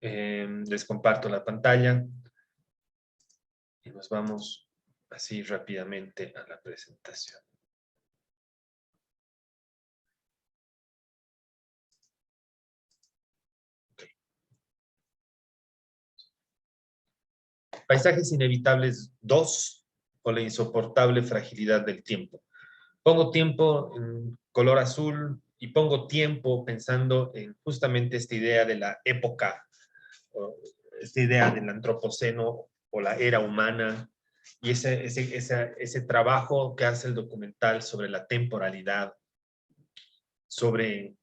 Les comparto la pantalla y nos vamos así rápidamente a la presentación. Okay. Paisajes inevitables 2 o la insoportable fragilidad del tiempo. Pongo tiempo en color azul y pongo tiempo pensando en justamente esta idea de la época, o esta idea del antropoceno o la era humana, y ese trabajo que hace el documental sobre la temporalidad, sobre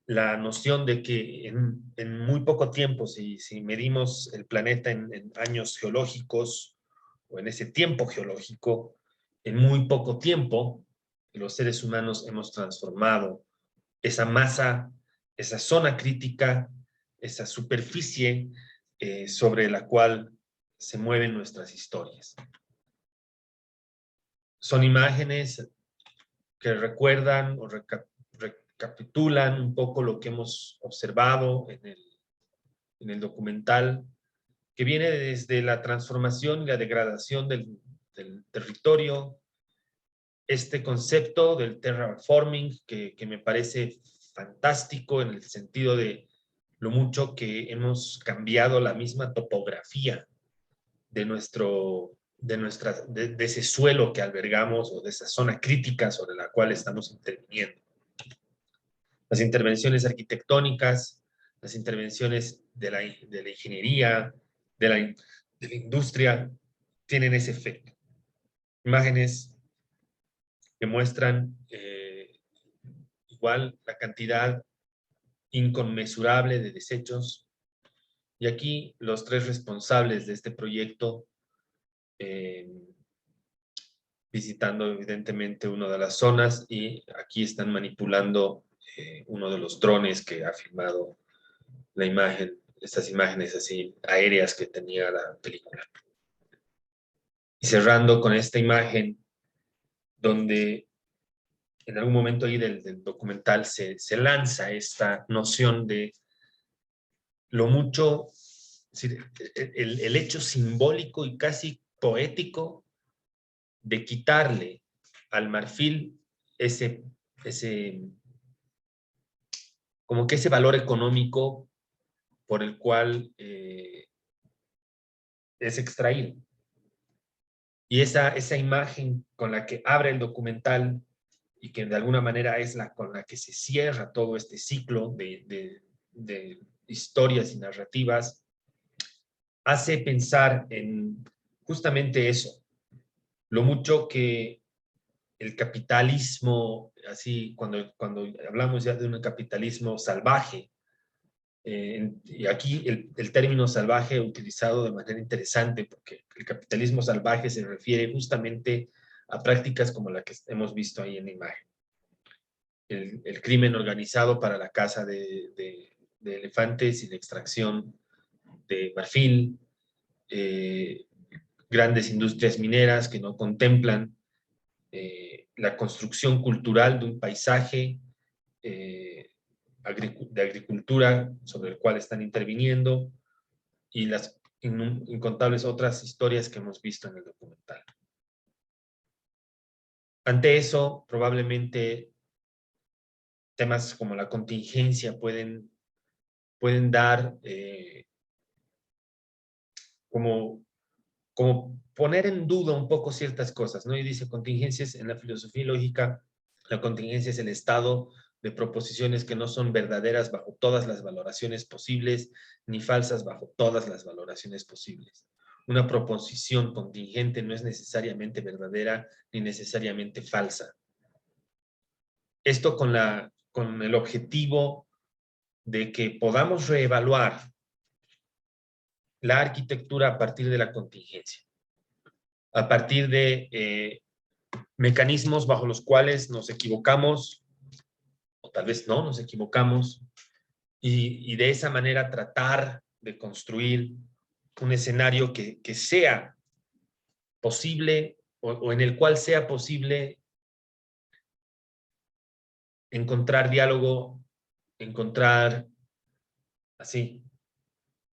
la noción de que en muy poco tiempo, si medimos el planeta en años geológicos o en ese tiempo geológico, en muy poco tiempo, los seres humanos hemos transformado esa masa, esa zona crítica, esa superficie sobre la cual se mueven nuestras historias. Son imágenes que recuerdan o recapitulan un poco lo que hemos observado en el documental, que viene desde la transformación y la degradación del territorio, este concepto del terraforming que me parece fantástico en el sentido de lo mucho que hemos cambiado la misma topografía de de ese suelo que albergamos o de esa zona crítica sobre la cual estamos interviniendo. Las intervenciones arquitectónicas, las intervenciones de la ingeniería, de la industria, tienen ese efecto. Imágenes que muestran igual la cantidad inconmensurable de desechos. Y aquí los 3 responsables de este proyecto, visitando evidentemente una de las zonas, y aquí están manipulando uno de los drones que ha filmado la imagen, estas imágenes así aéreas que tenía la película. Y cerrando con esta imagen donde en algún momento ahí del documental se lanza esta noción de lo mucho, el hecho simbólico y casi poético de quitarle al marfil como que ese valor económico por el cual es extraído. Y esa imagen con la que abre el documental y que de alguna manera es con la que se cierra todo este ciclo de historias y narrativas, hace pensar en justamente eso, lo mucho que el capitalismo, así cuando hablamos ya de un capitalismo salvaje, y aquí el término salvaje utilizado de manera interesante, porque el capitalismo salvaje se refiere justamente a prácticas como la que hemos visto ahí en la imagen. El crimen organizado para la caza de elefantes y la extracción de marfil, grandes industrias mineras que no contemplan la construcción cultural de un paisaje de agricultura sobre el cual están interviniendo, y las incontables otras historias que hemos visto en el documental. Ante eso, probablemente temas como la contingencia pueden dar como poner en duda un poco ciertas cosas, ¿no? Y dice contingencias en la filosofía lógica, la contingencia es el estado de proposiciones que no son verdaderas bajo todas las valoraciones posibles, ni falsas bajo todas las valoraciones posibles. Una proposición contingente no es necesariamente verdadera ni necesariamente falsa. Esto con el objetivo de que podamos reevaluar la arquitectura a partir de la contingencia, a partir de mecanismos bajo los cuales nos equivocamos, o tal vez no nos equivocamos, y de esa manera tratar de construir un escenario que sea posible o en el cual sea posible encontrar diálogo, encontrar así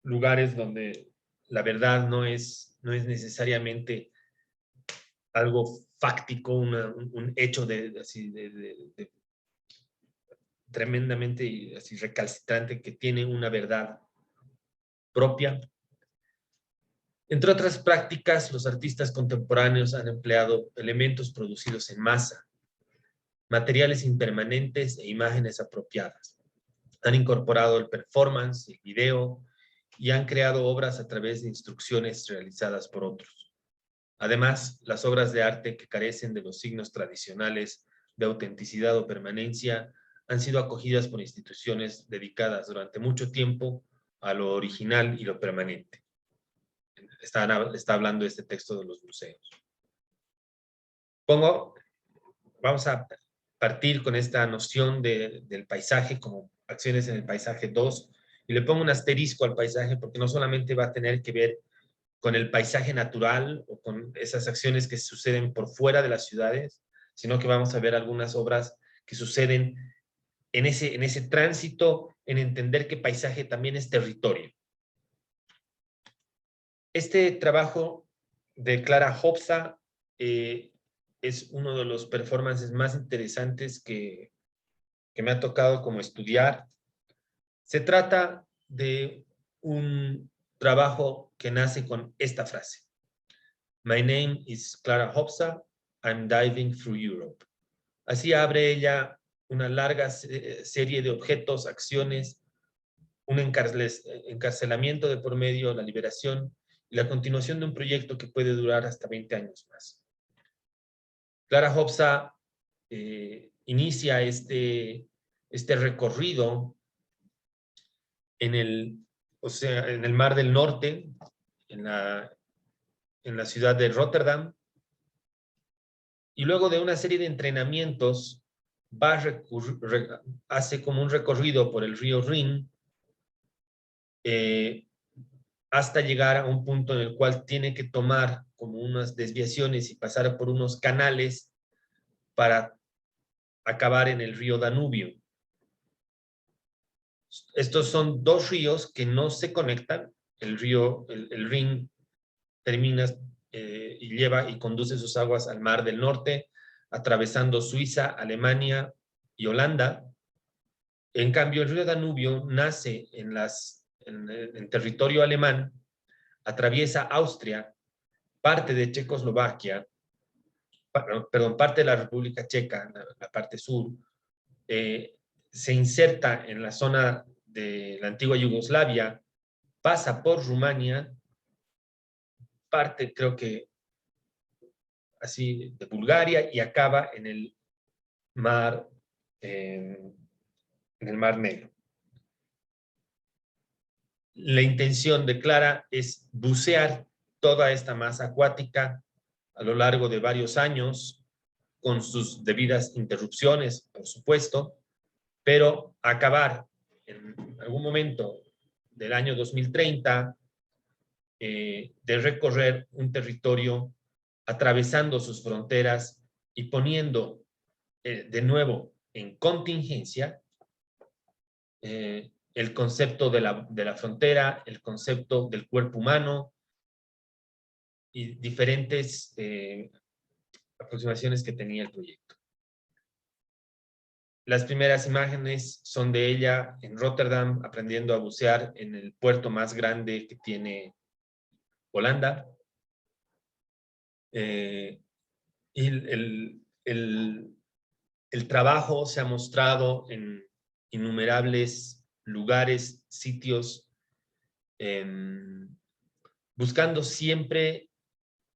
lugares donde la verdad no es necesariamente algo fáctico, un hecho así de tremendamente así recalcitrante que tiene una verdad propia. Entre otras prácticas, los artistas contemporáneos han empleado elementos producidos en masa, materiales impermanentes e imágenes apropiadas. Han incorporado el performance, el video, y han creado obras a través de instrucciones realizadas por otros. Además, las obras de arte que carecen de los signos tradicionales de autenticidad o permanencia han sido acogidas por instituciones dedicadas durante mucho tiempo a lo original y lo permanente. Está hablando este texto de los museos. Vamos a partir con esta noción del paisaje como acciones en el paisaje 2, y le pongo un asterisco al paisaje porque no solamente va a tener que ver con el paisaje natural o con esas acciones que suceden por fuera de las ciudades, sino que vamos a ver algunas obras que suceden en ese tránsito, en entender que paisaje también es territorio. Este trabajo de Clara Hobza es uno de los performances más interesantes que me ha tocado como estudiar. Se trata de un trabajo que nace con esta frase: My name is Clara Hobza, I'm diving through Europe. Así abre ella una larga serie de objetos, acciones, un encarcelamiento de por medio, la liberación y la continuación de un proyecto que puede durar hasta 20 años más. Clara Hobza inicia este recorrido en el Mar del Norte, en la ciudad de Rotterdam, y luego de una serie de entrenamientos hace como un recorrido por el río Rin, hasta llegar a un punto en el cual tiene que tomar como unas desviaciones y pasar por unos canales para acabar en el río Danubio. Estos son dos ríos que no se conectan. El Rin termina y lleva y conduce sus aguas al Mar del Norte, atravesando Suiza, Alemania y Holanda. En cambio, el río Danubio nace en territorio alemán, atraviesa Austria, parte de Checoslovaquia, parte de la República Checa, la parte sur, se inserta en la zona de la antigua Yugoslavia, pasa por Rumania, parte creo que así de Bulgaria y acaba en el mar, Negro. La intención de Clara es bucear toda esta masa acuática a lo largo de varios años, con sus debidas interrupciones, por supuesto, pero acabar en algún momento del año 2030 de recorrer un territorio atravesando sus fronteras y poniendo de nuevo en contingencia el concepto de la frontera, el concepto del cuerpo humano y diferentes aproximaciones que tenía el proyecto. Las primeras imágenes son de ella en Rotterdam aprendiendo a bucear en el puerto más grande que tiene Holanda. Y el trabajo se ha mostrado en innumerables lugares, sitios, buscando siempre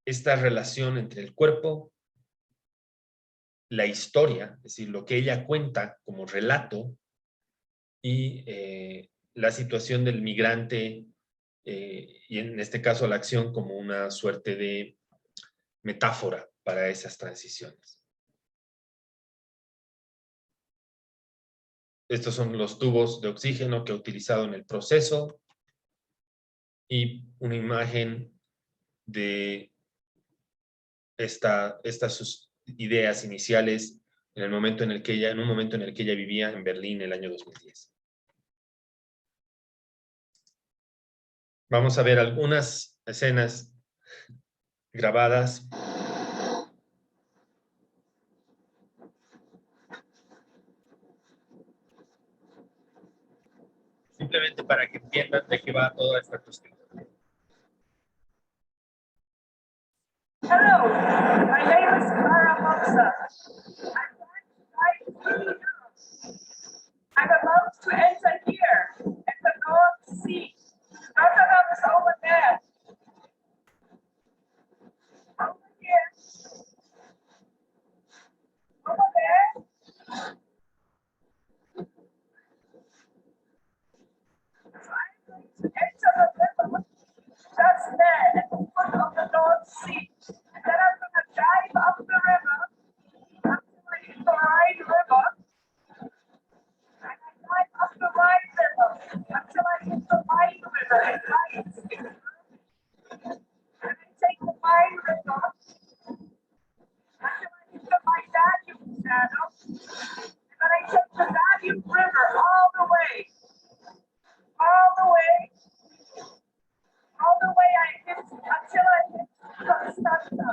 esta relación entre el cuerpo, la historia, es decir, lo que ella cuenta como relato, y la situación del migrante, y en este caso la acción como una suerte de metáfora para esas transiciones. Estos son los tubos de oxígeno que ha utilizado en el proceso y una imagen de estas sus ideas iniciales en un momento en el que ella vivía en Berlín el año 2010. Vamos a ver algunas escenas grabadas. Simplemente para que entiendan de qué va toda esta cuestión. Hello, my name is Clara Moxa. I'm about to enter here at the North Sea. Rotterdam is over there. Over here. Over there. So I'm going to enter the river just there at the foot of the North Sea. And then I'm going to dive up the river until I hit the Rhine River. And I dive up the Rhine River until I hit the Rhine River in Mainz. And I take the Rhine River until I hit the Danube channel. And then I take the Danube River all the way I hit until I hit Constanza.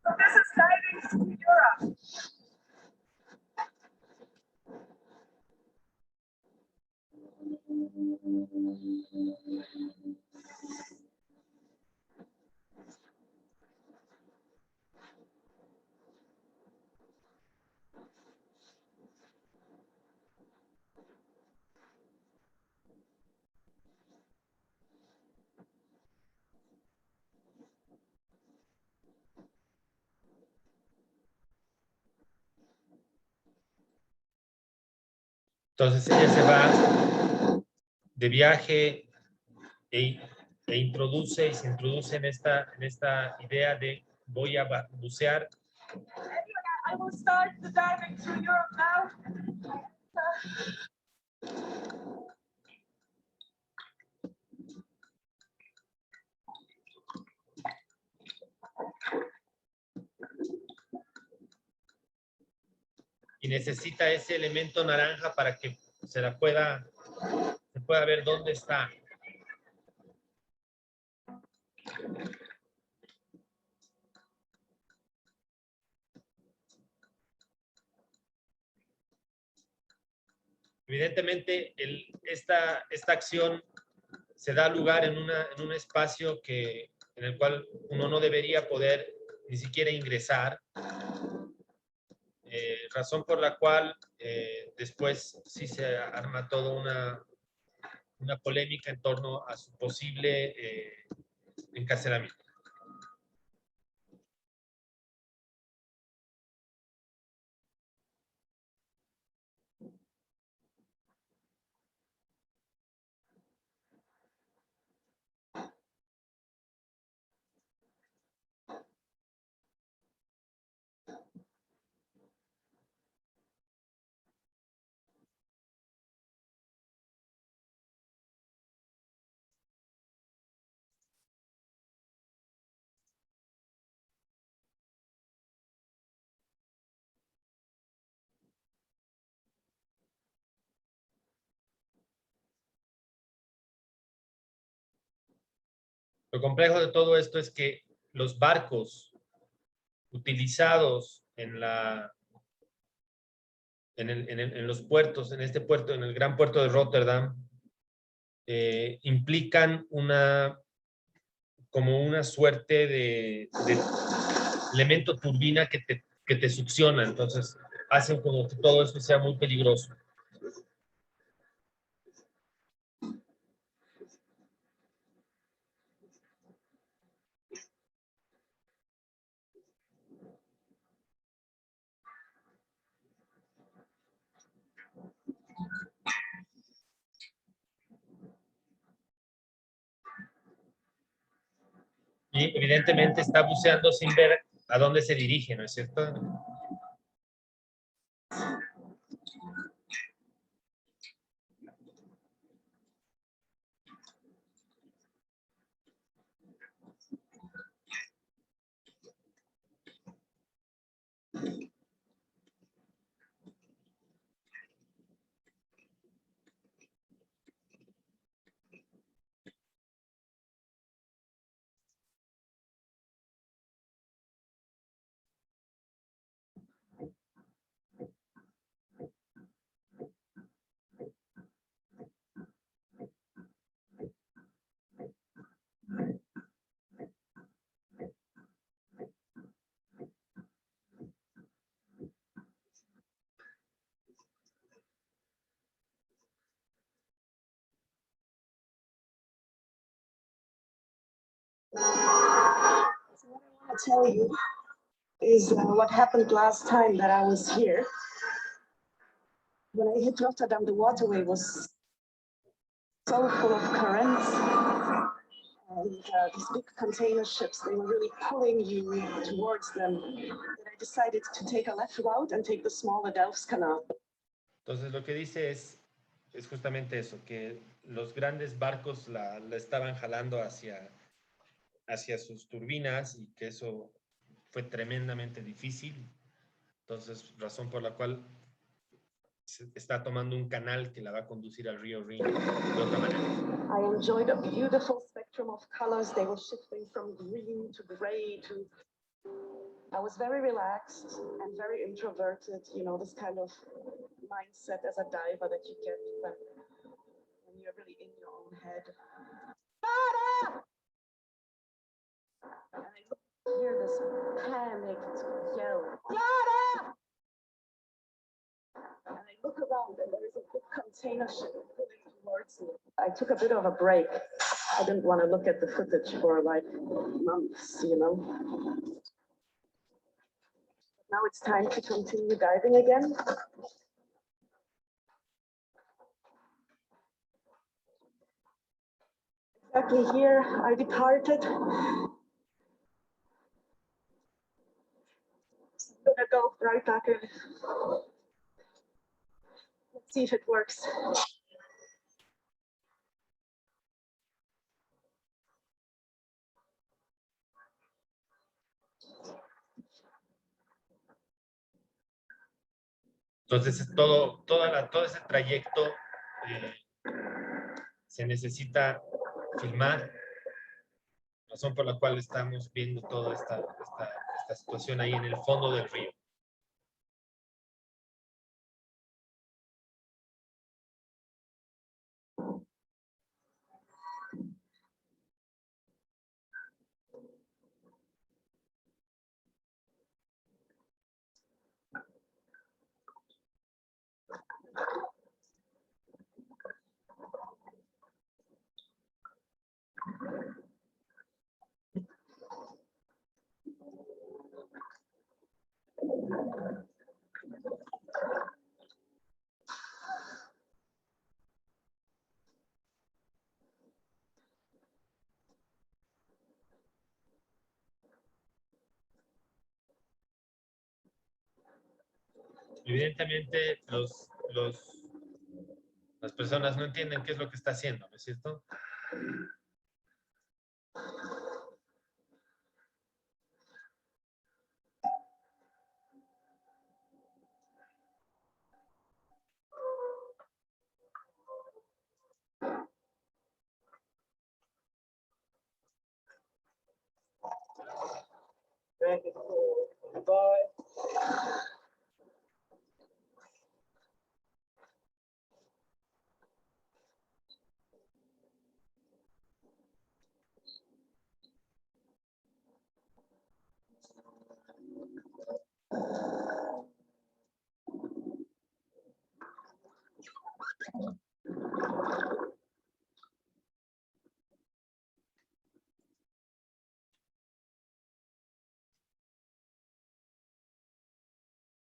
So this is diving through Europe. Entonces ella se va de viaje e introduce y se introduce en esta idea de voy a bucear. Anyway, I will start the diving through Europe now. Y necesita ese elemento naranja para que se pueda ver dónde está. Evidentemente, esta acción se da lugar en un espacio en el cual uno no debería poder ni siquiera ingresar, razón por la cual después sí se arma toda una polémica en torno a su posible encarcelamiento. Lo complejo de todo esto es que los barcos utilizados en los puertos, en este puerto, en el gran puerto de Rotterdam, implican como una suerte de elemento turbina que te succiona, entonces hacen como que todo esto sea muy peligroso. Y evidentemente está buceando sin ver a dónde se dirige, ¿no es cierto? to tell you is what happened last time that I was here. When I hit Rotterdam, the waterway was so full of currents. And these big container ships, they were really pulling you towards them. And I decided to take a left route and take the smaller Delfts Canal. Entonces lo que dice es justamente eso, que los grandes barcos la estaban jalando hacia sus turbinas y que eso fue tremendamente difícil. Entonces, razón por la cual se está tomando un canal que la va a conducir al río Rin de otra manera. I enjoyed a beautiful spectrum of colors. They were shifting from green to gray to... I was very relaxed and very introverted, you know, this kind of mindset as a diver that you get when you're really in your own head. And I hear this panicked yell. And I look around and there is a big container ship pulling towards me. I took a bit of a break. I didn't want to look at the footage for like months, you know. Now it's time to continue diving again. Exactly here, I departed. I'm gonna go right back in. Let's see if it works. Entonces, todo ese trayecto se necesita filmar, razón por la cual estamos viendo toda esta situación ahí en el fondo del río. Evidentemente, las personas no entienden qué es lo que está haciendo, ¿no es cierto?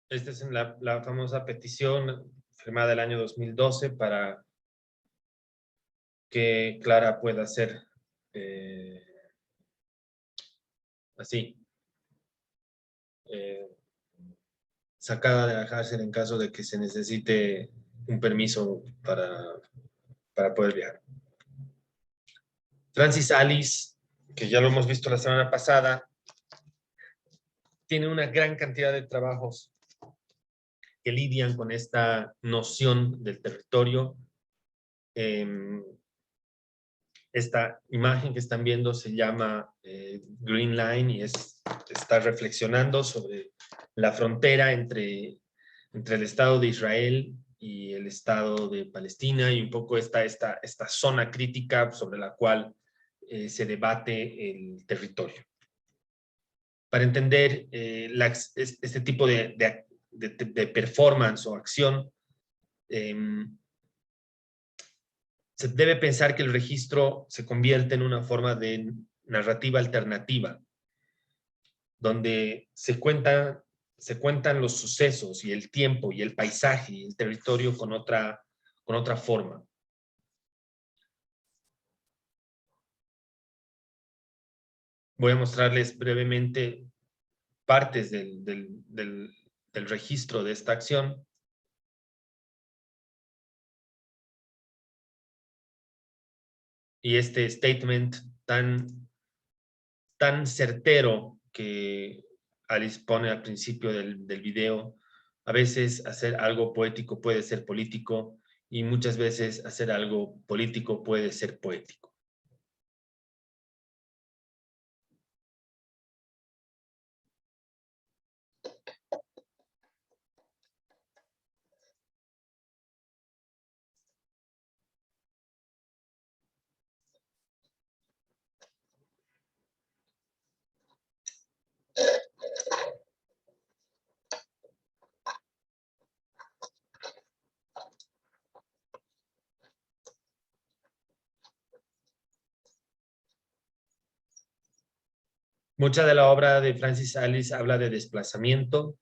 Esta es la famosa petición firmada el año 2012 para que Clara pueda ser así, sacada de la cárcel en caso de que se necesite un permiso para poder viajar. Francis Alice, que ya lo hemos visto la semana pasada, tiene una gran cantidad de trabajos que lidian con esta noción del territorio. Esta imagen que están viendo se llama Green Line y está reflexionando sobre la frontera entre el Estado de Israel y el Estado de Palestina y un poco esta zona crítica sobre la cual se debate el territorio. Para entender este tipo de performance o acción, se debe pensar que el registro se convierte en una forma de narrativa alternativa. donde se cuentan los sucesos y el tiempo y el paisaje y el territorio con otra forma. Voy a mostrarles brevemente partes del registro de esta acción. Y este statement tan certero que Alice pone al principio del video. A veces hacer algo poético puede ser político y muchas veces hacer algo político puede ser poético. Mucha de la obra de Francis Alice habla de desplazamiento,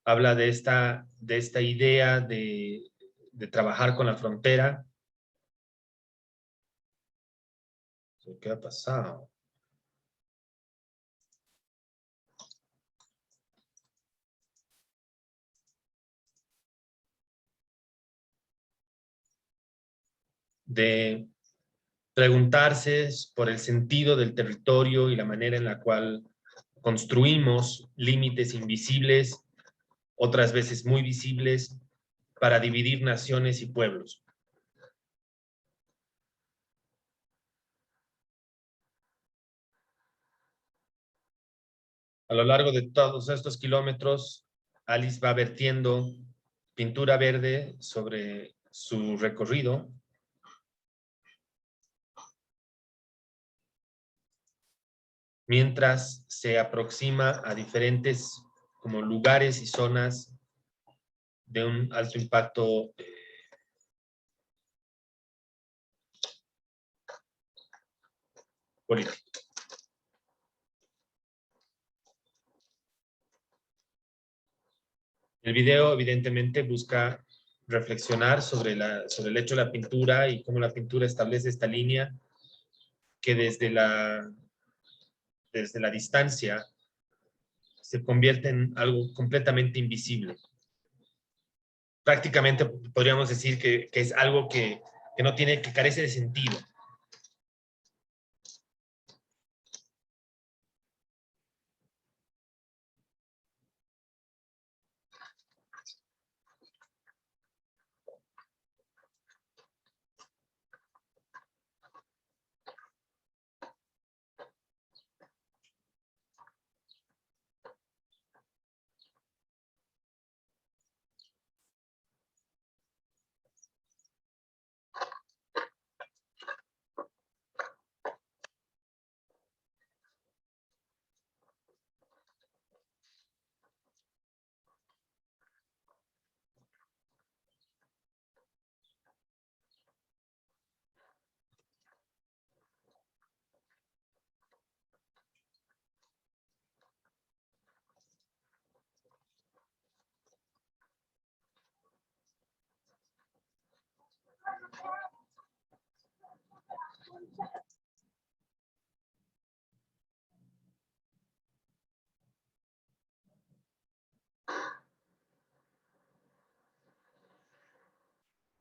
habla de esta idea de trabajar con la frontera. ¿Qué ha pasado? De preguntarse por el sentido del territorio y la manera en la cual construimos límites invisibles, otras veces muy visibles, para dividir naciones y pueblos. A lo largo de todos estos kilómetros, Alice va vertiendo pintura verde sobre su recorrido, mientras se aproxima a diferentes como lugares y zonas de un alto impacto político. El video evidentemente busca reflexionar sobre el hecho de la pintura y cómo la pintura establece esta línea que desde la distancia se convierte en algo completamente invisible. Prácticamente podríamos decir que es algo que carece de sentido.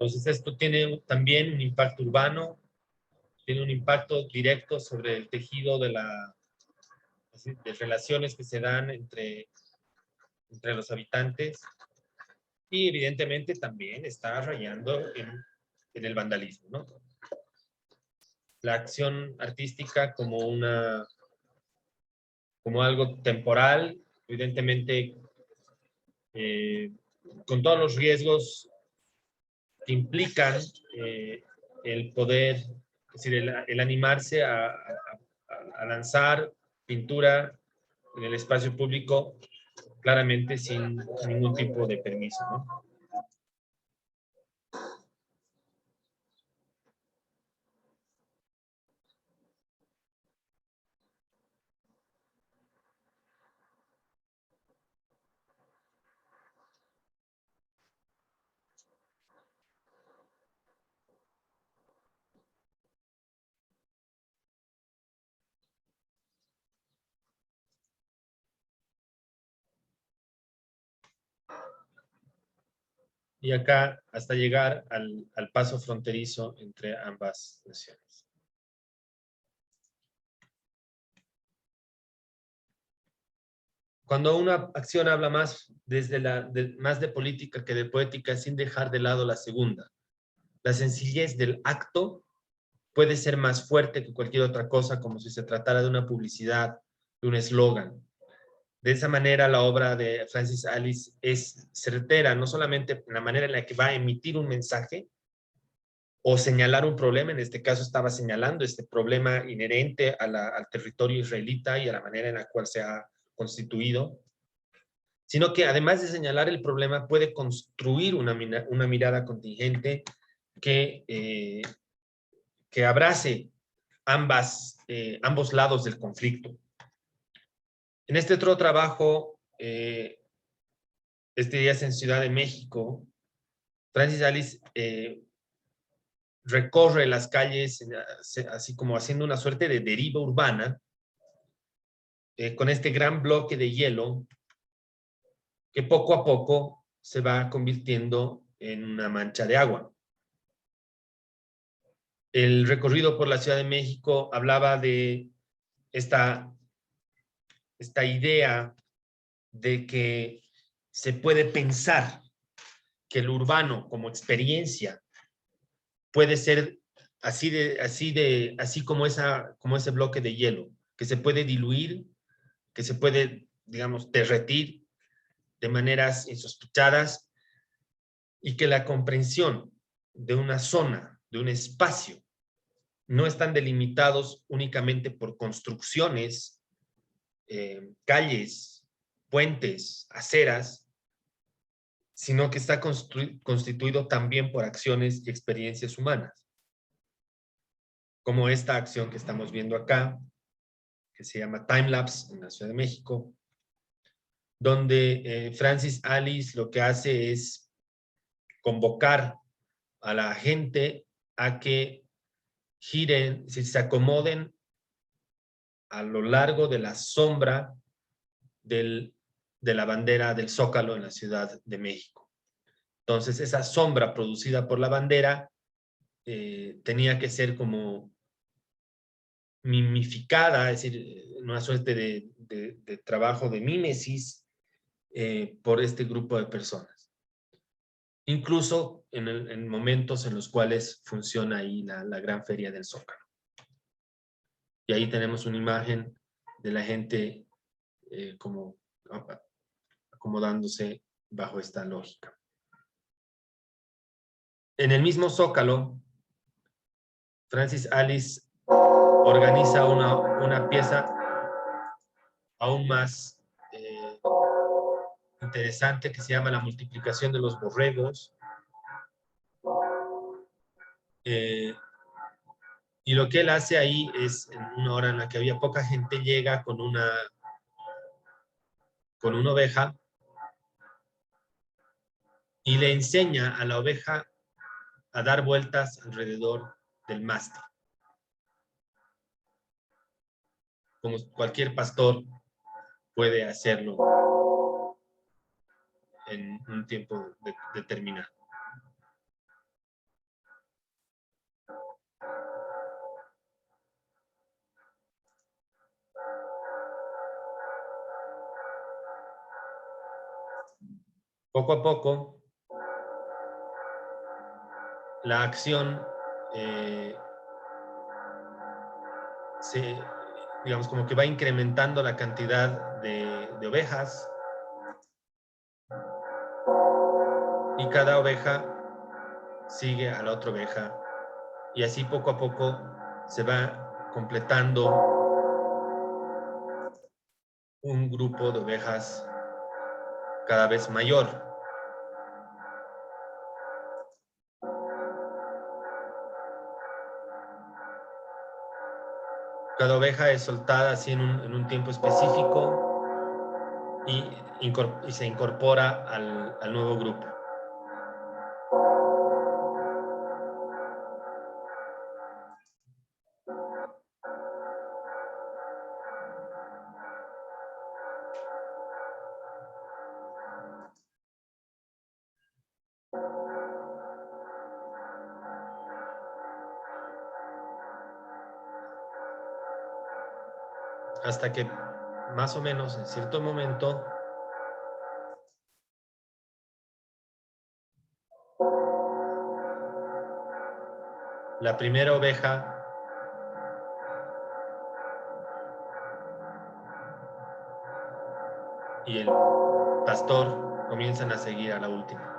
Entonces esto tiene también un impacto urbano, tiene un impacto directo sobre el tejido de relaciones que se dan entre los habitantes y evidentemente también está rayando en el vandalismo, ¿no? La acción artística como algo temporal, evidentemente con todos los riesgos que implican el poder, es decir, el animarse a lanzar pintura en el espacio público, claramente sin ningún tipo de permiso, ¿no? y acá hasta llegar al paso fronterizo entre ambas naciones. Cuando una acción habla más más de política que de poética, sin dejar de lado la segunda. La sencillez del acto puede ser más fuerte que cualquier otra cosa, como si se tratara de una publicidad, de un eslogan. De esa manera, la obra de Francis Alice es certera, no solamente en la manera en la que va a emitir un mensaje o señalar un problema, en este caso estaba señalando este problema inherente al territorio israelita y a la manera en la cual se ha constituido, sino que además de señalar el problema, puede construir una mirada contingente que abrace ambos lados del conflicto. En este otro trabajo, este día es en Ciudad de México, Francis Alice recorre las calles, así como haciendo una suerte de deriva urbana, con este gran bloque de hielo que poco a poco se va convirtiendo en una mancha de agua. El recorrido por la Ciudad de México hablaba de esta idea de que se puede pensar que el urbano como experiencia puede ser así como ese bloque de hielo, que se puede diluir, que se puede, digamos, derretir de maneras insospechadas y que la comprensión de una zona, de un espacio, no están delimitados únicamente por construcciones, calles, puentes, aceras, sino que está constituido también por acciones y experiencias humanas, como esta acción que estamos viendo acá, que se llama Timelapse en la Ciudad de México, donde Francis Alice lo que hace es convocar a la gente a que giren, se acomoden a lo largo de la sombra de la bandera del Zócalo en la Ciudad de México. Entonces, esa sombra producida por la bandera tenía que ser como mimificada, es decir, una suerte de trabajo de mímesis por este grupo de personas. Incluso en momentos en los cuales funciona ahí la gran feria del Zócalo. Y ahí tenemos una imagen de la gente como acomodándose bajo esta lógica. En el mismo Zócalo, Francis Alice organiza una pieza aún más interesante que se llama La multiplicación de los borregos. Y lo que él hace ahí es, en una hora en la que había poca gente, llega con una oveja y le enseña a la oveja a dar vueltas alrededor del mástil. Como cualquier pastor puede hacerlo en un tiempo determinado. Poco a poco, la acción digamos, como que va incrementando la cantidad de ovejas, y cada oveja sigue a la otra oveja, y así poco a poco se va completando un grupo de ovejas cada vez mayor. Cada oveja es soltada así en un tiempo específico y se incorpora al nuevo grupo. hasta que más o menos en cierto momento la primera oveja y el pastor comienzan a seguir a la última.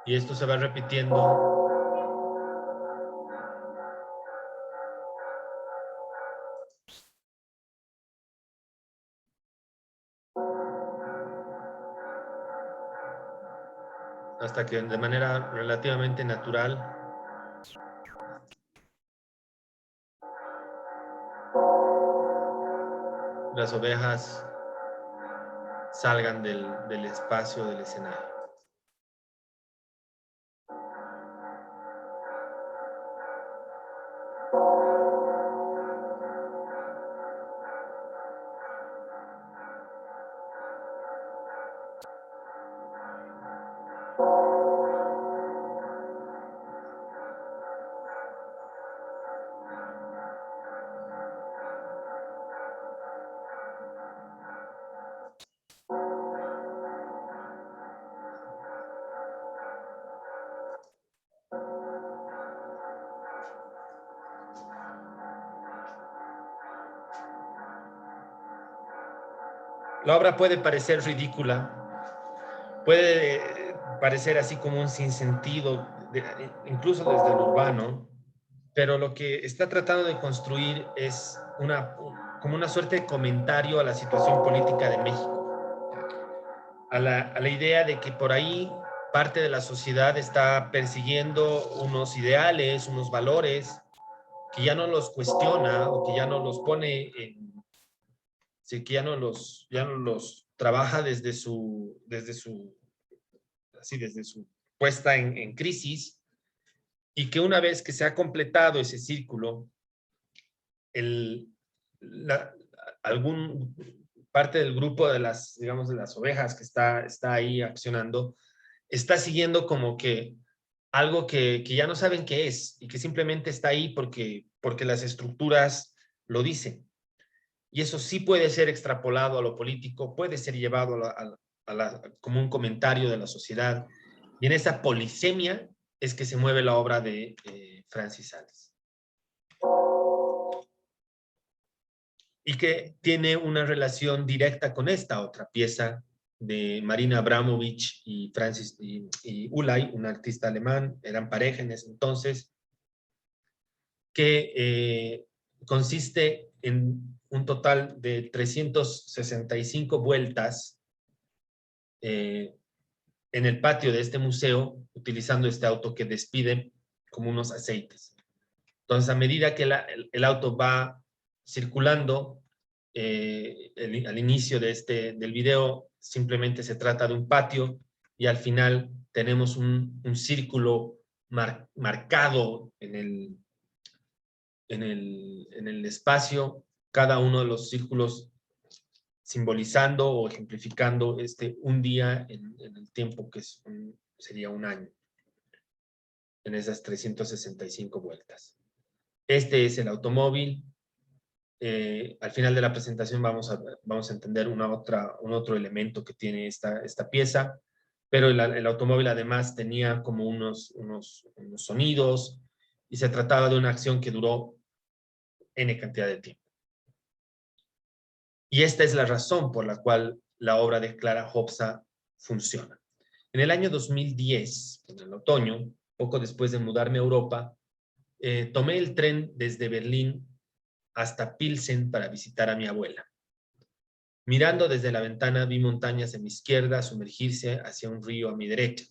Y esto se va repitiendo hasta que de manera relativamente natural las ovejas salgan del espacio del escenario. La obra puede parecer ridícula, puede parecer así como un sinsentido, incluso desde lo urbano, pero lo que está tratando de construir es como una suerte de comentario a la situación política de México, a la idea de que por ahí parte de la sociedad está persiguiendo unos ideales, unos valores, que ya no los cuestiona o que ya no los pone en, sí, que ya no los trabaja desde su puesta en crisis, y que una vez que se ha completado ese círculo, el, la, algún parte del grupo de las, digamos, de las ovejas que está ahí accionando, está siguiendo como que algo que ya no saben qué es y que simplemente está ahí porque las estructuras lo dicen. Y eso sí puede ser extrapolado a lo político, puede ser llevado como un comentario de la sociedad. Y en esa polisemia es que se mueve la obra de Francis Sales. Y que tiene una relación directa con esta otra pieza de Marina Abramovich y Francis y Ulay, un artista alemán, eran pareja en ese entonces, que consiste en un total de 365 vueltas en el patio de este museo, utilizando este auto que despide como unos aceites. Entonces, a medida que el auto va circulando, al inicio del video, simplemente se trata de un patio y al final tenemos un círculo marcado en el espacio, cada uno de los círculos simbolizando o ejemplificando un día en el tiempo que sería un año, en esas 365 vueltas. Este es el automóvil. Al final de la presentación vamos a entender un otro elemento que tiene esta pieza, pero el automóvil además tenía como unos sonidos y se trataba de una acción que duró N cantidad de tiempo. Y esta es la razón por la cual la obra de Clara Hopsa funciona. En el año 2010, en el otoño, poco después de mudarme a Europa, tomé el tren desde Berlín hasta Pilsen para visitar a mi abuela. Mirando desde la ventana vi montañas a mi izquierda sumergirse hacia un río a mi derecha.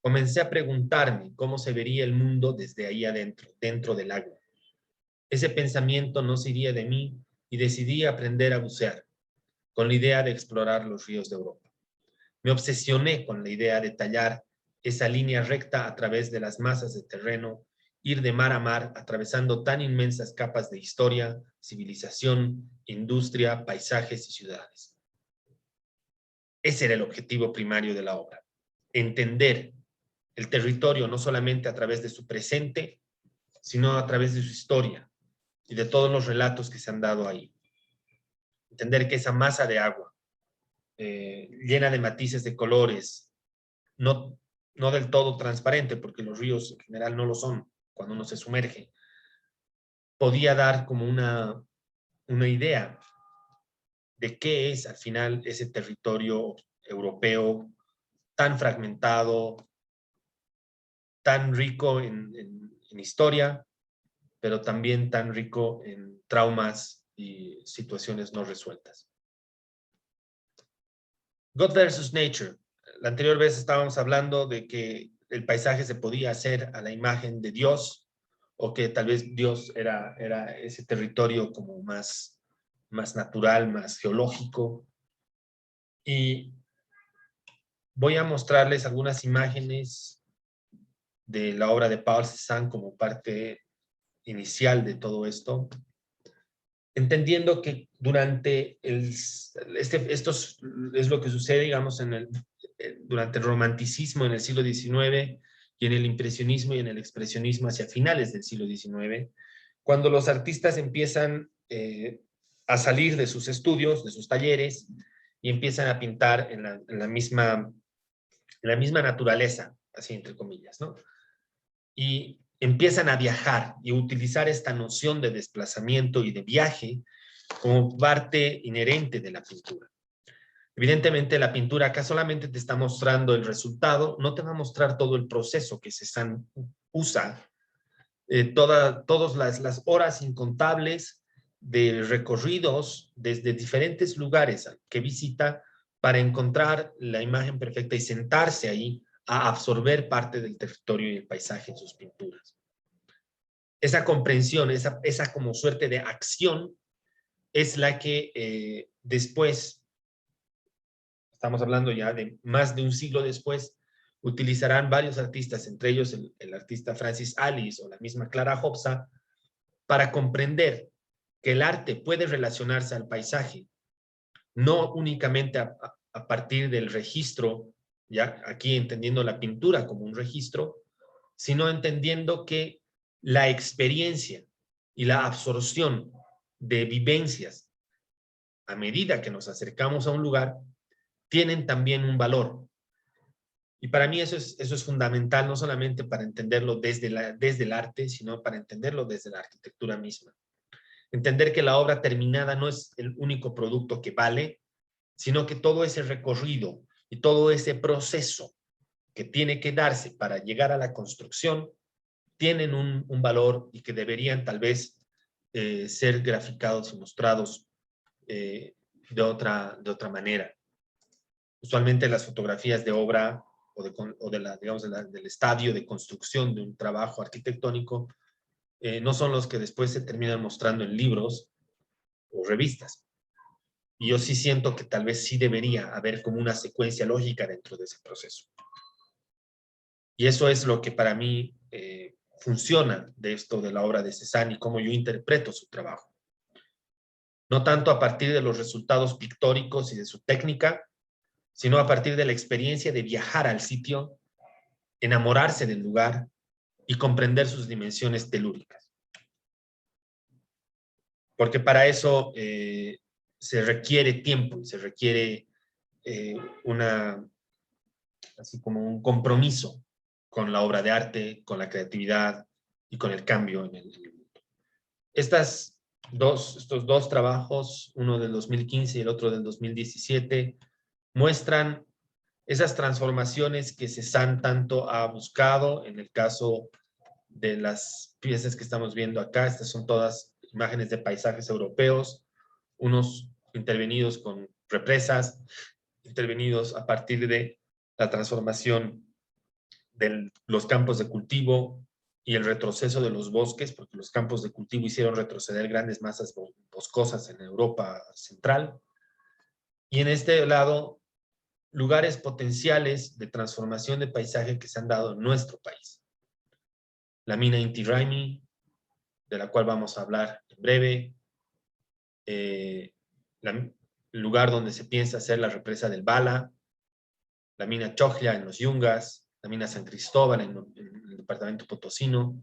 Comencé a preguntarme cómo se vería el mundo desde ahí adentro, dentro del agua. Ese pensamiento no se iría de mí y decidí aprender a bucear, con la idea de explorar los ríos de Europa. Me obsesioné con la idea de tallar esa línea recta a través de las masas de terreno, ir de mar a mar, atravesando tan inmensas capas de historia, civilización, industria, paisajes y ciudades. Ese era el objetivo primario de la obra. Entender el territorio no solamente a través de su presente, sino a través de su historia y de todos los relatos que se han dado ahí. Entender que esa masa de agua, llena de matices de colores, no del todo transparente, porque los ríos en general no lo son cuando uno se sumerge, podía dar como una idea de qué es al final ese territorio europeo tan fragmentado, tan rico en historia, pero también tan rico en traumas y situaciones no resueltas. God versus Nature. La anterior vez estábamos hablando de que el paisaje se podía hacer a la imagen de Dios, o que tal vez Dios era ese territorio como más natural, más geológico. Y voy a mostrarles algunas imágenes de la obra de Paul Cézanne como parte inicial de todo esto, entendiendo que durante esto es lo que sucede, digamos, durante el romanticismo en el siglo XIX y en el impresionismo y en el expresionismo hacia finales del siglo XIX, cuando los artistas empiezan a salir de sus estudios, de sus talleres, y empiezan a pintar en la misma naturaleza, así entre comillas, ¿no? Y empiezan a viajar y utilizar esta noción de desplazamiento y de viaje como parte inherente de la pintura. Evidentemente, la pintura acá solamente te está mostrando el resultado, no te va a mostrar todo el proceso que Cézanne usa, todas las horas incontables de recorridos desde diferentes lugares que visita para encontrar la imagen perfecta y sentarse ahí a absorber parte del territorio y el paisaje en sus pinturas. Esa comprensión, esa como suerte de acción es la que después, estamos hablando ya de más de un siglo después, utilizarán varios artistas, entre ellos el artista Francis Alice o la misma Clara Hobsa, para comprender que el arte puede relacionarse al paisaje, no únicamente a partir del registro, ya aquí entendiendo la pintura como un registro, sino entendiendo que la experiencia y la absorción de vivencias a medida que nos acercamos a un lugar tienen también un valor. Y para mí eso es fundamental, no solamente para entenderlo desde el arte, sino para entenderlo desde la arquitectura misma. Entender que la obra terminada no es el único producto que vale, sino que todo ese recorrido y todo ese proceso que tiene que darse para llegar a la construcción tienen un valor y que deberían tal vez ser graficados y mostrados de otra manera. Usualmente las fotografías de obra o del estadio de construcción de un trabajo arquitectónico no son los que después se terminan mostrando en libros o revistas. Y yo sí siento que tal vez sí debería haber como una secuencia lógica dentro de ese proceso. Y eso es lo que para mí funciona de esto de la obra de Cézanne y cómo yo interpreto su trabajo. No tanto a partir de los resultados pictóricos y de su técnica, sino a partir de la experiencia de viajar al sitio, enamorarse del lugar y comprender sus dimensiones telúricas. Porque para eso se requiere tiempo, se requiere así como un compromiso con la obra de arte, con la creatividad y con el cambio en el mundo. Estos dos trabajos, uno del 2015 y el otro del 2017, muestran esas transformaciones que Cézanne tanto ha buscado. En el caso de las piezas que estamos viendo acá, estas son todas imágenes de paisajes europeos, unos intervenidos con represas, intervenidos a partir de la transformación de los campos de cultivo y el retroceso de los bosques, porque los campos de cultivo hicieron retroceder grandes masas boscosas en Europa Central. Y en este lado, lugares potenciales de transformación de paisaje que se han dado en nuestro país. La mina Inti Raymi, de la cual vamos a hablar en breve. El lugar donde se piensa hacer la represa del Bala, la mina Chojlia en los Yungas, la mina San Cristóbal en el departamento potosino,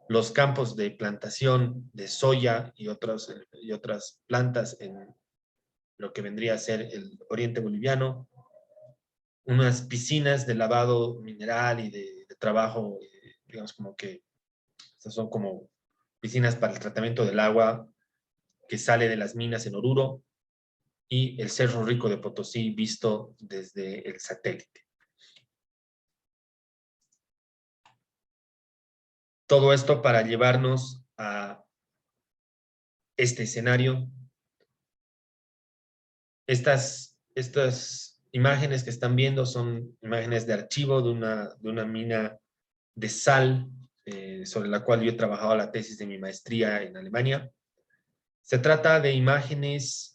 los campos de plantación de soya y otras plantas en lo que vendría a ser el oriente boliviano, unas piscinas de lavado mineral y de trabajo, digamos como que estas son como piscinas para el tratamiento del agua que sale de las minas en Oruro, y el Cerro Rico de Potosí visto desde el satélite. Todo esto para llevarnos a este escenario. Estas imágenes que están viendo son imágenes de archivo de una mina de sal sobre la cual yo he trabajado la tesis de mi maestría en Alemania. Se trata de imágenes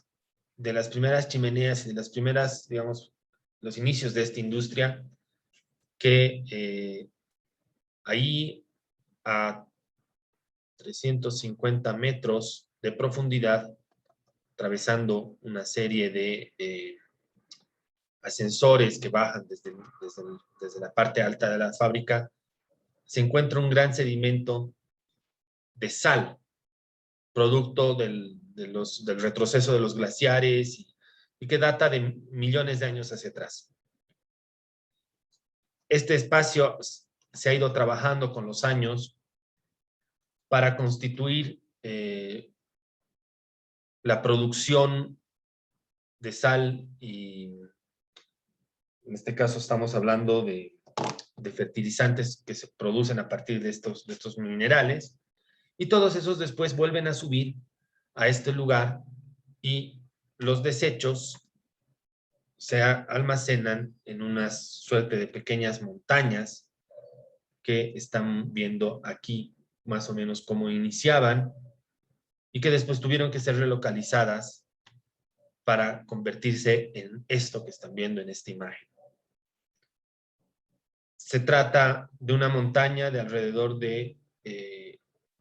de las primeras chimeneas y de las primeras, digamos, los inicios de esta industria, que ahí a 350 metros de profundidad, atravesando una serie de ascensores que bajan desde la parte alta de la fábrica, se encuentra un gran sedimento de sal, producto del retroceso de los glaciares y que data de millones de años hacia atrás. Este espacio se ha ido trabajando con los años para constituir la producción de sal, y en este caso estamos hablando de fertilizantes que se producen a partir de estos minerales, y todos esos después vuelven a subir a este lugar y los desechos se almacenan en una suerte de pequeñas montañas que están viendo aquí más o menos cómo iniciaban y que después tuvieron que ser relocalizadas para convertirse en esto que están viendo en esta imagen. Se trata de una montaña de alrededor de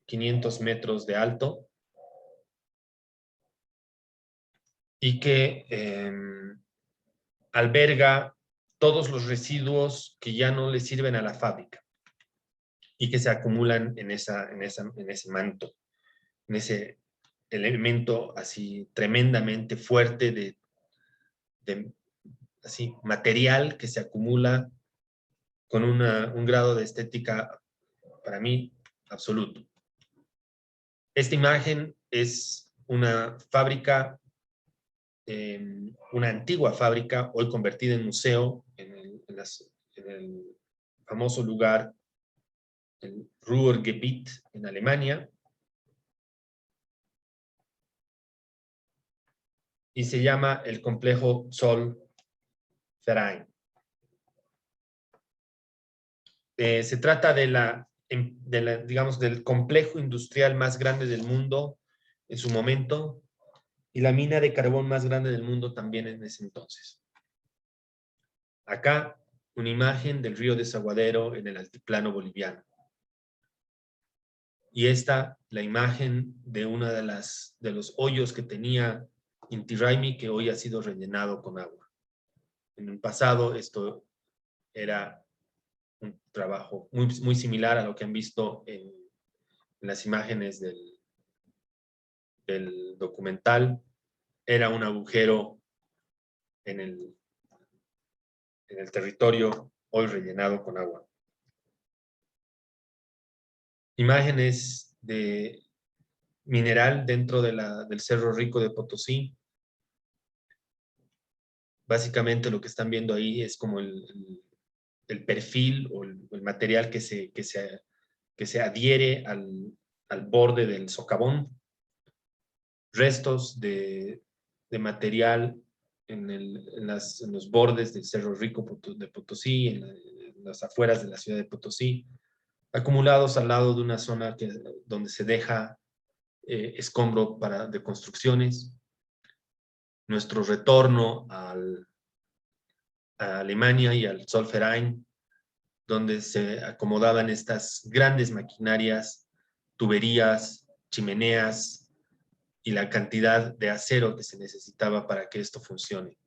500 metros de alto y que alberga todos los residuos que ya no le sirven a la fábrica y que se acumulan en ese manto, en ese elemento así tremendamente fuerte de así, material que se acumula con un grado de estética, para mí, absoluto. Esta imagen es una fábrica, una antigua fábrica, hoy convertida en museo, en el famoso lugar, el Ruhrgebiet, en Alemania. Y se llama el complejo Zollverein. Se trata digamos, del complejo industrial más grande del mundo en su momento y la mina de carbón más grande del mundo también en ese entonces. Acá, una imagen del río Desaguadero en el altiplano boliviano. Y esta, la imagen de uno de los hoyos que tenía Inti Raymi, que hoy ha sido rellenado con agua. En el pasado esto era un trabajo muy similar a lo que han visto en las imágenes del documental. Era un agujero en el territorio hoy rellenado con agua. Imágenes de mineral dentro del Cerro Rico de Potosí. Básicamente lo que están viendo ahí es como el perfil o el material que se adhiere al borde del socavón. Restos de material en los bordes del Cerro Rico de Potosí, en las afueras de la ciudad de Potosí, acumulados al lado de una zona donde se deja escombro de construcciones, nuestro retorno a Alemania y al Zollverein, donde se acomodaban estas grandes maquinarias, tuberías, chimeneas y la cantidad de acero que se necesitaba para que esto funcione.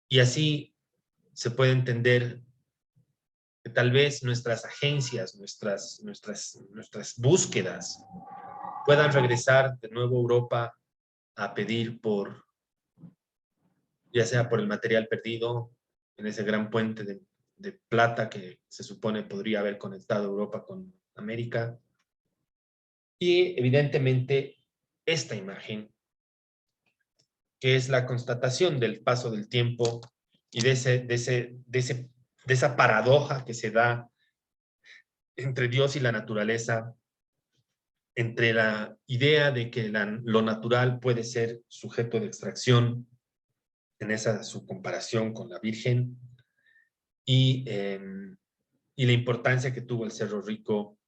Y así se puede entender que tal vez nuestras agencias, nuestras búsquedas puedan regresar de nuevo a Europa a pedir por, ya sea por el material perdido en ese gran puente de plata que se supone podría haber conectado Europa con América. Y evidentemente esta imagen, que es la constatación del paso del tiempo y de esa paradoja que se da entre Dios y la naturaleza, entre la idea de que lo natural puede ser sujeto de extracción, en esa su comparación con la Virgen, y la importancia que tuvo el Cerro Rico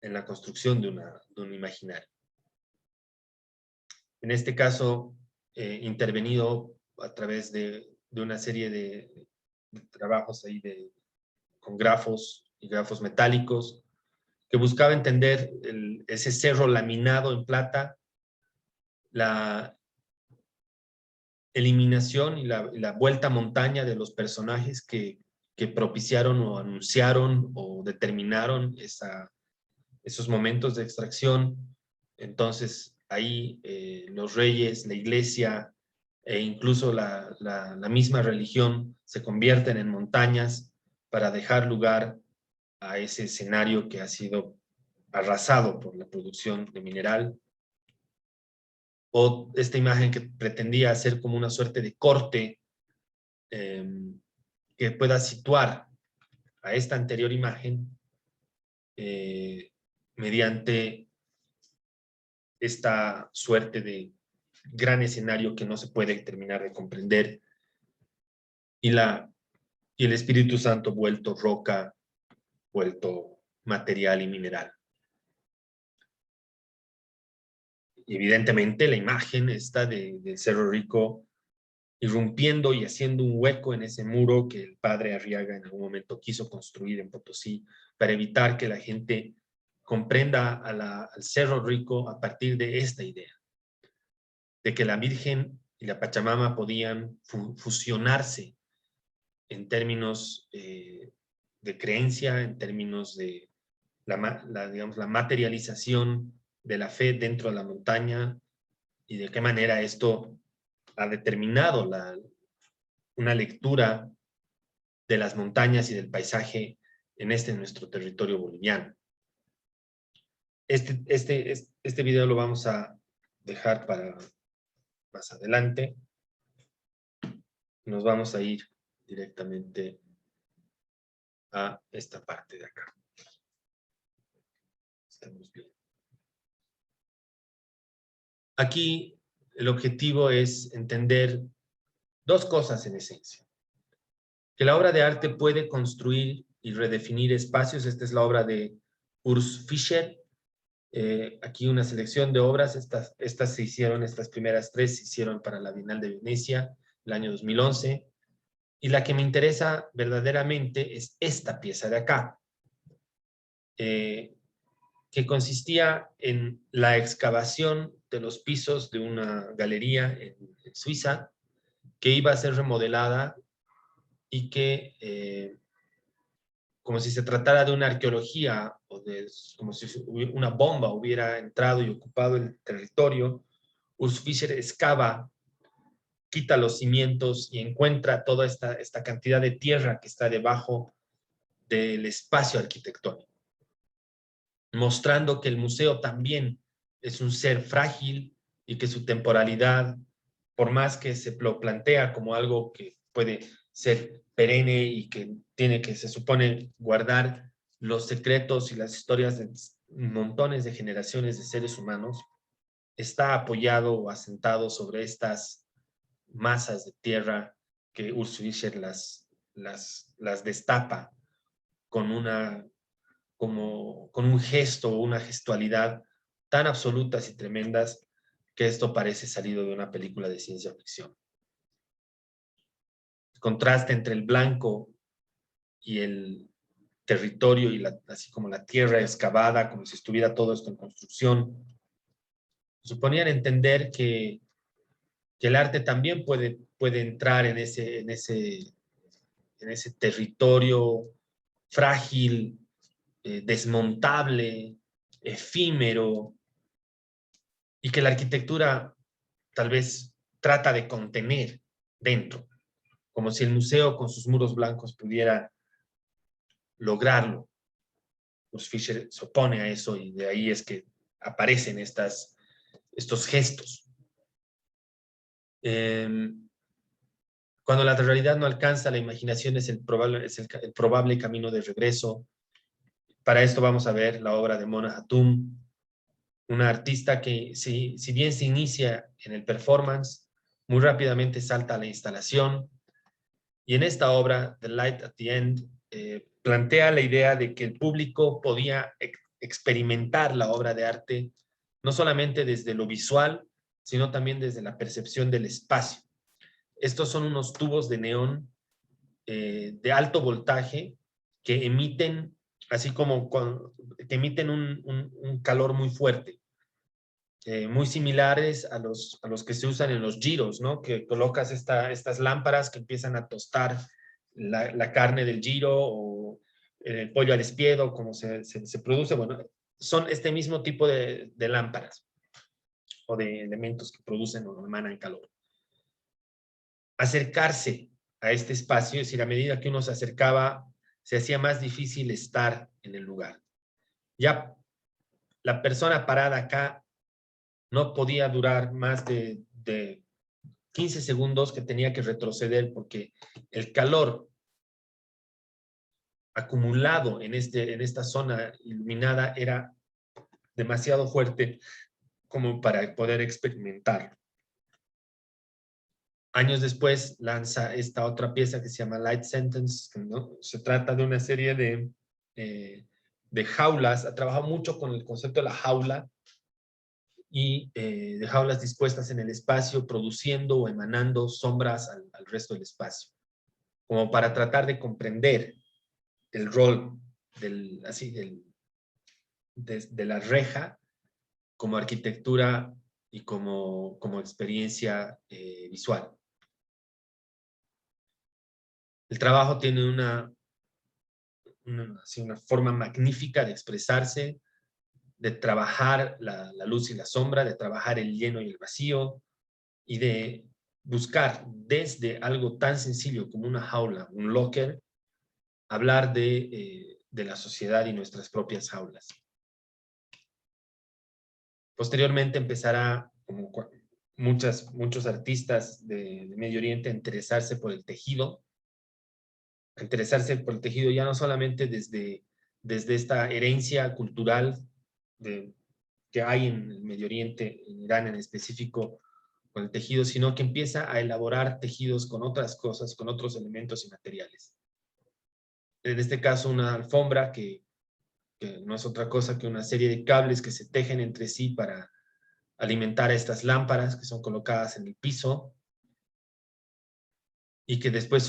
en la construcción de un imaginario. En este caso, intervenido a través de una serie de trabajos ahí con grafos y grafos metálicos, que buscaba entender ese cerro laminado en plata, la eliminación y la vuelta a montaña de los personajes que propiciaron o anunciaron o determinaron esos momentos de extracción. Entonces, ahí los reyes, la iglesia e incluso la misma religión se convierten en montañas para dejar lugar a ese escenario que ha sido arrasado por la producción de mineral. O esta imagen que pretendía hacer como una suerte de corte que pueda situar a esta anterior imagen mediante esta suerte de gran escenario que no se puede terminar de comprender, y el Espíritu Santo vuelto roca, vuelto material y mineral. Y evidentemente la imagen está del Cerro Rico irrumpiendo y haciendo un hueco en ese muro que el padre Arriaga en algún momento quiso construir en Potosí para evitar que la gente comprenda al Cerro Rico a partir de esta idea, de que la Virgen y la Pachamama podían fusionarse en términos de creencia, en términos de digamos, la materialización de la fe dentro de la montaña, y de qué manera esto ha determinado una lectura de las montañas y del paisaje en nuestro territorio boliviano. Este video lo vamos a dejar para más adelante. Nos vamos a ir directamente a esta parte de acá. Estamos bien. Aquí el objetivo es entender dos cosas en esencia. Que la obra de arte puede construir y redefinir espacios. Esta es la obra de Urs Fischer. Aquí una selección de obras. Estas se hicieron, estas primeras tres se hicieron para la Bienal de Venecia, el año 2011. Y la que me interesa verdaderamente es esta pieza de acá, que consistía en la excavación de los pisos de una galería en Suiza, que iba a ser remodelada y que, como si se tratara de una arqueología, o como si una bomba hubiera entrado y ocupado el territorio, Urs Fischer excava, quita los cimientos y encuentra toda esta cantidad de tierra que está debajo del espacio arquitectónico, mostrando que el museo también es un ser frágil y que su temporalidad, por más que se lo plantea como algo que puede ser perenne y que tiene que, se supone, guardar los secretos y las historias de montones de generaciones de seres humanos, está apoyado o asentado sobre estas masas de tierra que Urs Fischer las destapa con con un gesto o una gestualidad tan absolutas y tremendas que esto parece salido de una película de ciencia ficción. El contraste entre el blanco y el territorio y así como la tierra excavada, como si estuviera todo esto en construcción, suponían entender que el arte también puede entrar en ese territorio frágil, desmontable, efímero, y que la arquitectura tal vez trata de contener dentro, como si el museo con sus muros blancos pudiera lograrlo. Urs Fischer se opone a eso y de ahí es que aparecen estos gestos. Cuando la realidad no alcanza, la imaginación es el probable camino de regreso. Para esto vamos a ver la obra de Mona Hatoum, una artista que si bien se inicia en el performance, muy rápidamente salta a la instalación. Y en esta obra, The Light at the End, plantea la idea de que el público podía experimentar la obra de arte no solamente desde lo visual, sino también desde la percepción del espacio. Estos son unos tubos de neón de alto voltaje que emiten, así como que emiten un calor muy fuerte, muy similares a los que se usan en los gyros, ¿no? Que colocas estas lámparas que empiezan a tostar la carne del gyro o el pollo al espiedo, como se produce. Bueno, son este mismo tipo de lámparas o de elementos que producen o emanan calor. Acercarse a este espacio, es decir, a medida que uno se acercaba, se hacía más difícil estar en el lugar. Ya la persona parada acá no podía durar más de 15 segundos, que tenía que retroceder porque el calor acumulado en esta zona iluminada era demasiado fuerte como para poder experimentarlo. Años después lanza esta otra pieza que se llama Light Sentence, ¿no? Se trata de una serie de jaulas. Ha trabajado mucho con el concepto de la jaula y de jaulas dispuestas en el espacio, produciendo o emanando sombras al resto del espacio, como para tratar de comprender el rol de la reja como arquitectura y como experiencia visual. El trabajo tiene una forma magnífica de expresarse, de trabajar la luz y la sombra, de trabajar el lleno y el vacío, y de buscar desde algo tan sencillo como una jaula, un locker, hablar de la sociedad y nuestras propias jaulas. Posteriormente empezará, como muchos artistas de Medio Oriente, a interesarse por el tejido, ya no solamente desde esta herencia cultural que hay en el Medio Oriente, en Irán en específico, con el tejido, sino que empieza a elaborar tejidos con otras cosas, con otros elementos y materiales. En este caso, una alfombra que no es otra cosa que una serie de cables que se tejen entre sí para alimentar a estas lámparas que son colocadas en el piso y que después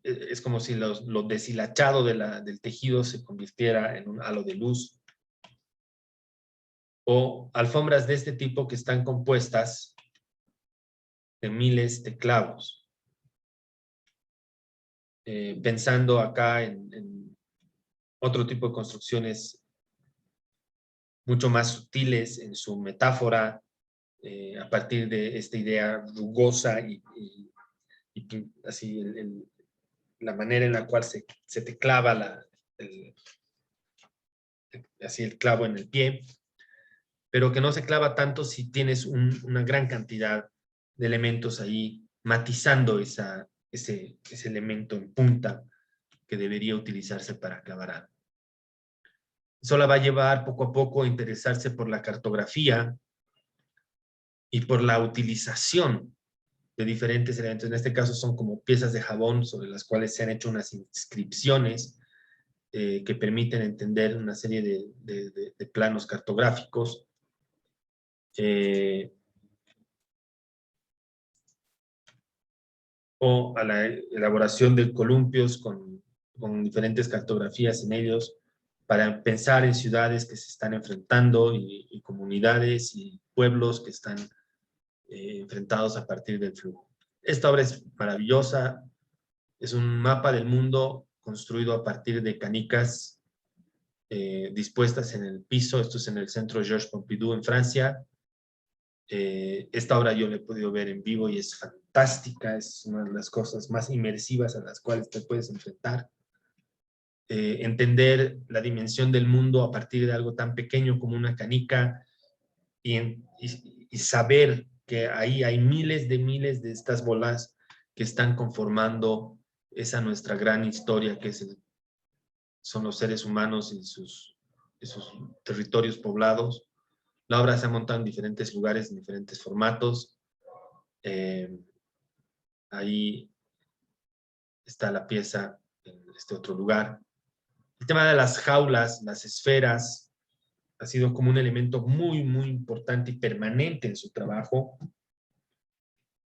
es como si lo deshilachado del tejido se convirtiera en un halo de luz. O alfombras de este tipo que están compuestas de miles de clavos. Pensando acá en otro tipo de construcciones mucho más sutiles en su metáfora, a partir de esta idea rugosa y así la manera en la cual se te clava así el clavo en el pie, pero que no se clava tanto si tienes una gran cantidad de elementos ahí matizando ese elemento en punta que debería utilizarse para clavar algo. Eso la va a llevar poco a poco a interesarse por la cartografía y por la utilización de diferentes elementos. En este caso son como piezas de jabón sobre las cuales se han hecho unas inscripciones que permiten entender una serie de planos cartográficos. O a la elaboración de columpios con diferentes cartografías en ellos para pensar en ciudades que se están enfrentando y comunidades y pueblos que están enfrentados a partir del flujo. Esta obra es maravillosa, es un mapa del mundo construido a partir de canicas dispuestas en el piso. Esto es en el Centro Georges Pompidou en Francia. Esta obra yo la he podido ver en vivo y es fantástica, es una de las cosas más inmersivas a las cuales te puedes enfrentar. Entender la dimensión del mundo a partir de algo tan pequeño como una canica y saber que ahí hay miles de estas bolas que están conformando esa nuestra gran historia que son los seres humanos y sus territorios poblados. La obra se ha montado en diferentes lugares, en diferentes formatos. Ahí está la pieza en este otro lugar. El tema de las jaulas, las esferas, ha sido como un elemento muy, muy importante y permanente en su trabajo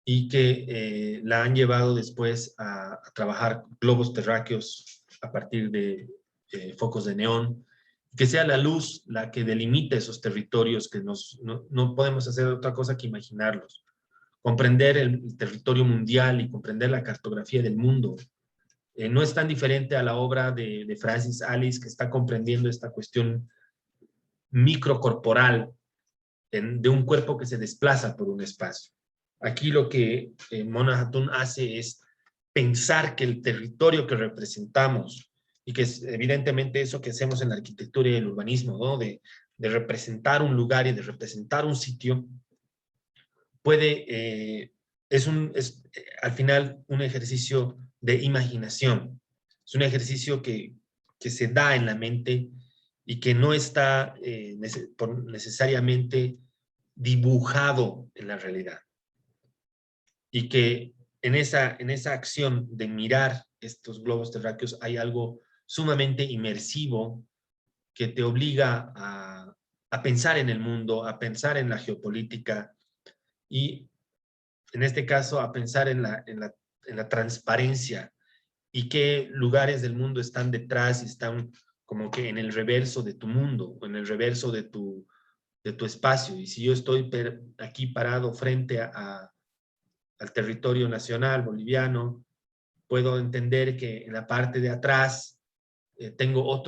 y que la han llevado después a trabajar globos terráqueos a partir de focos de neón, que sea la luz la que delimite esos territorios que no podemos hacer otra cosa que imaginarlos. Comprender el territorio mundial y comprender la cartografía del mundo. No es tan diferente a la obra de Francis Alice, que está comprendiendo esta cuestión microcorporal de un cuerpo que se desplaza por un espacio. Aquí lo que Mona Hatun hace es pensar que el territorio que representamos, y que es evidentemente eso que hacemos en la arquitectura y el urbanismo, ¿no? de representar un lugar y de representar un sitio, es al final un ejercicio de imaginación. Es un ejercicio que se da en la mente y que no está necesariamente dibujado en la realidad. Y que en esa acción de mirar estos globos terráqueos hay algo sumamente inmersivo que te obliga a pensar en el mundo, a pensar en la geopolítica y, en este caso, a pensar en la transparencia y qué lugares del mundo están detrás y están como que en el reverso de tu mundo, o en el reverso de tu espacio. Y si yo estoy aquí parado frente al territorio nacional boliviano, puedo entender que en la parte de atrás tengo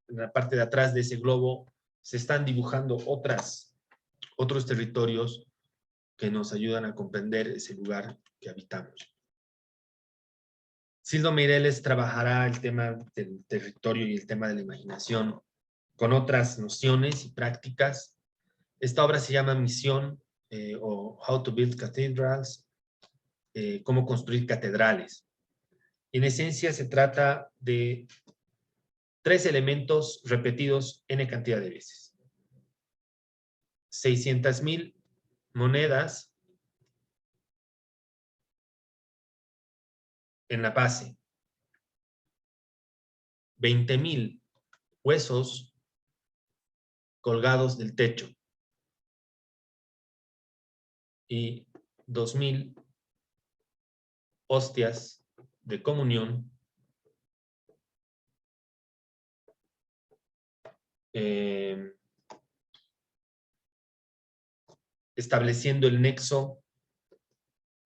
en la parte de atrás de ese globo se están dibujando otros territorios que nos ayudan a comprender ese lugar que habitamos. Sildo Meireles trabajará el tema del territorio y el tema de la imaginación con otras nociones y prácticas. Esta obra se llama Misión o How to Build Cathedrals, cómo construir catedrales. En esencia se trata de 3 elementos repetidos n cantidad de veces. 600,000 monedas en la base, 20,000 huesos colgados del techo y 2,000 hostias de comunión estableciendo el nexo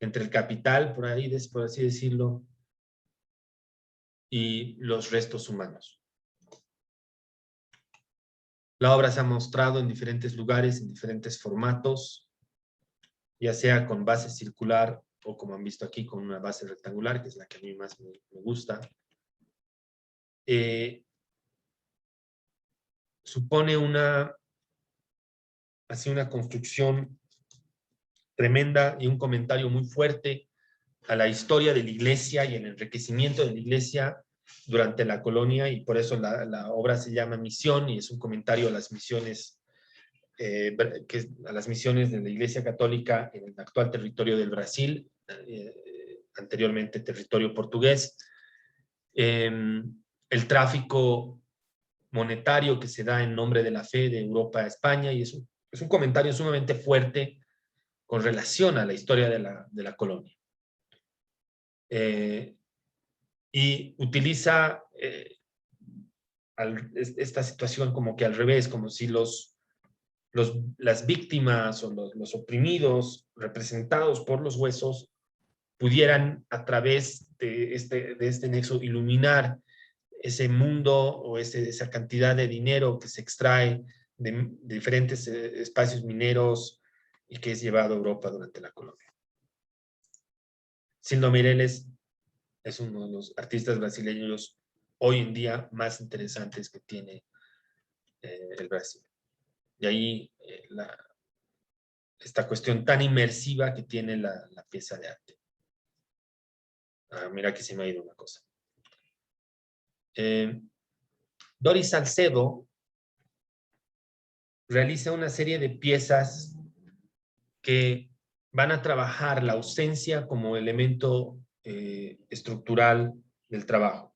entre el capital, por así decirlo, y los restos humanos. La obra se ha mostrado en diferentes lugares, en diferentes formatos, ya sea con base circular o, como han visto aquí, con una base rectangular, que es la que a mí más me gusta. Supone una construcción tremenda y un comentario muy fuerte a la historia de la Iglesia y el enriquecimiento de la Iglesia durante la colonia, y por eso la obra se llama Misión, y es un comentario a las misiones a las misiones de la Iglesia Católica en el actual territorio del Brasil, anteriormente territorio portugués. el tráfico monetario que se da en nombre de la fe de Europa a España, y es un comentario sumamente fuerte con relación a la historia de la colonia. Y utiliza esta situación como que al revés, como si las víctimas o los oprimidos representados por los huesos pudieran a través de este nexo iluminar ese mundo o esa cantidad de dinero que se extrae de diferentes espacios mineros y que es llevado a Europa durante la colonia. Sildo Meireles es uno de los artistas brasileños hoy en día más interesantes que tiene el Brasil. Y ahí esta cuestión tan inmersiva que tiene la pieza de arte. Mira que se me ha ido una cosa. Doris Salcedo realiza una serie de piezas que van a trabajar la ausencia como elemento estructural del trabajo.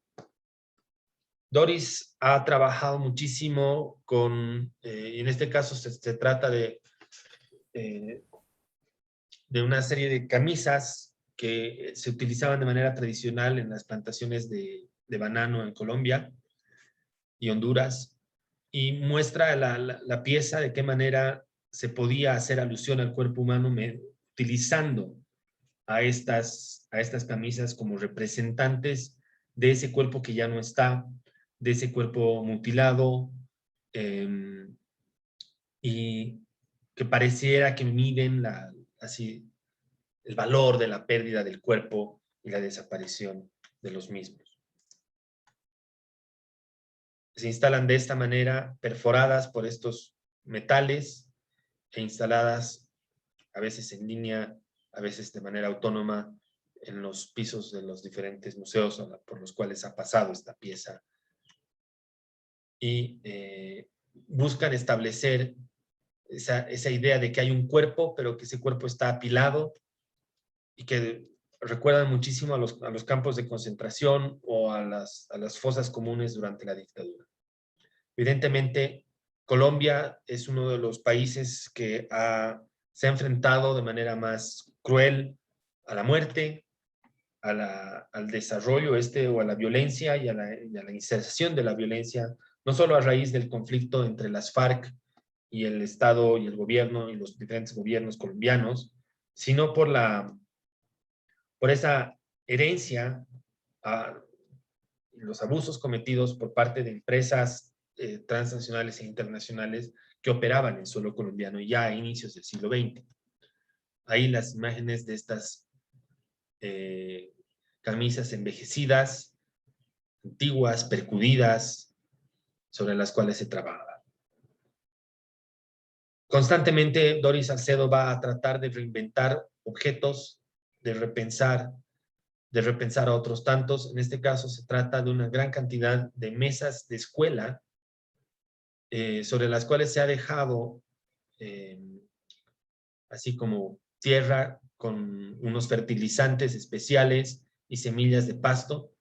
Doris ha trabajado muchísimo con, en este caso se trata de una serie de camisas que se utilizaban de manera tradicional en las plantaciones de banano en Colombia y Honduras, y muestra la pieza de qué manera se podía hacer alusión al cuerpo humano utilizando a estas camisas como representantes de ese cuerpo que ya no está, de ese cuerpo mutilado, y que pareciera que miden así el valor de la pérdida del cuerpo y la desaparición de los mismos. Se instalan de esta manera, perforadas por estos metales e instaladas a veces en línea, a veces de manera autónoma, en los pisos de los diferentes museos por los cuales ha pasado esta pieza. Y buscan establecer esa idea de que hay un cuerpo, pero que ese cuerpo está apilado y que recuerdan muchísimo a los campos de concentración o a las fosas comunes durante la dictadura. Evidentemente, Colombia es uno de los países que se ha enfrentado de manera más cruel a la muerte, al desarrollo o a la violencia y a la inserción de la violencia, no solo a raíz del conflicto entre las FARC y el Estado y el gobierno y los diferentes gobiernos colombianos, sino por esa herencia a los abusos cometidos por parte de empresas transnacionales e internacionales que operaban en suelo colombiano ya a inicios del siglo XX. Ahí las imágenes de estas camisas envejecidas, antiguas, percudidas, sobre las cuales se trabajaba. Constantemente Doris Salcedo va a tratar de reinventar objetos, de repensar a otros tantos. En este caso se trata de una gran cantidad de mesas de escuela sobre las cuales se ha dejado así como tierra con unos fertilizantes especiales y semillas de pasto,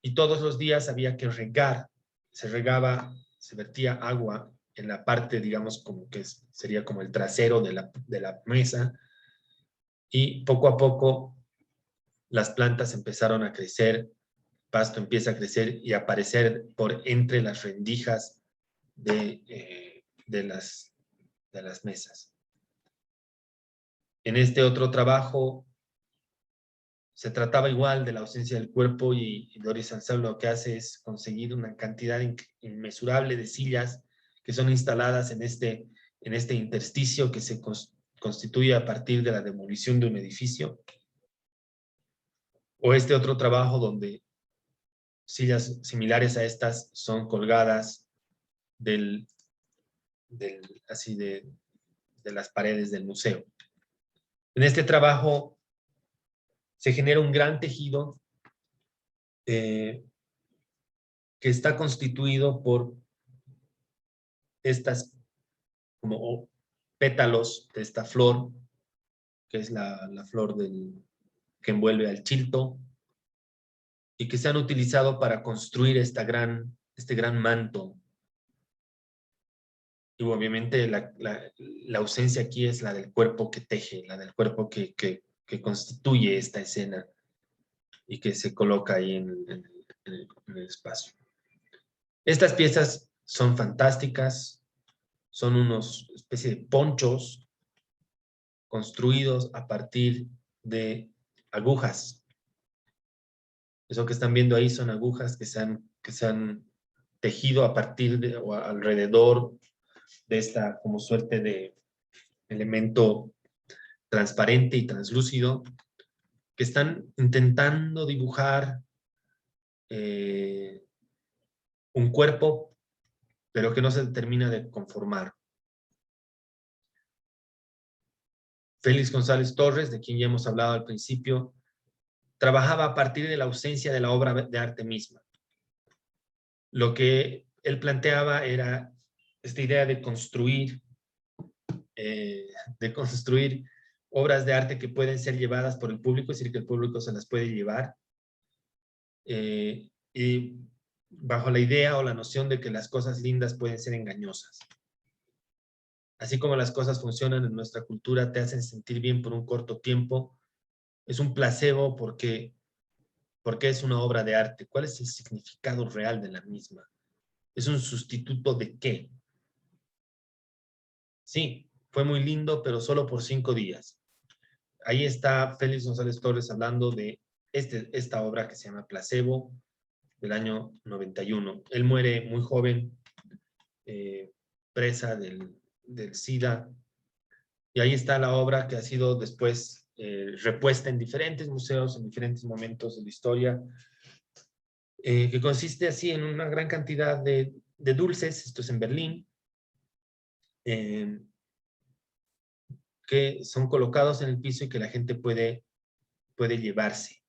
y todos los días había que regar, se vertía agua en la parte, digamos, como que sería como el trasero de la mesa, y poco a poco las plantas empezaron a crecer, el pasto empieza a crecer y a aparecer por entre las rendijas de las mesas. En este otro trabajo se trataba igual de la ausencia del cuerpo, y Doris Salcedo lo que hace es conseguir una cantidad inmesurable de sillas que son instaladas en este intersticio que se constituye a partir de la demolición de un edificio. O este otro trabajo donde sillas similares a estas son colgadas de las paredes del museo. En este trabajo se genera un gran tejido que está constituido por estas como pétalos de esta flor, que es la flor que envuelve al chilto, y que se han utilizado para construir este gran manto. Y obviamente la ausencia aquí es la del cuerpo que teje, la del cuerpo que constituye esta escena y que se coloca ahí en el espacio. Estas piezas son fantásticas, son unos especie de ponchos construidos a partir de agujas. Eso que están viendo ahí son agujas que se han tejido a partir de o alrededor de esta como suerte de elemento transparente y translúcido que están intentando dibujar un cuerpo, pero que no se termina de conformar. Félix González Torres, de quien ya hemos hablado al principio, trabajaba a partir de la ausencia de la obra de arte misma. Lo que él planteaba era esta idea de construir obras de arte que pueden ser llevadas por el público, es decir, que el público se las puede llevar, y bajo la idea o la noción de que las cosas lindas pueden ser engañosas. Así como las cosas funcionan en nuestra cultura, te hacen sentir bien por un corto tiempo, es un placebo porque es una obra de arte. ¿Cuál es el significado real de la misma? ¿Es un sustituto de qué? Sí, fue muy lindo, pero solo por 5 días. Ahí está Félix González Torres hablando de esta obra que se llama Placebo, del año 91. Él muere muy joven, presa del SIDA, y ahí está la obra que ha sido después repuesta en diferentes museos, en diferentes momentos de la historia, que consiste así en una gran cantidad de dulces, esto es en Berlín, que son colocados en el piso y que la gente puede llevarse,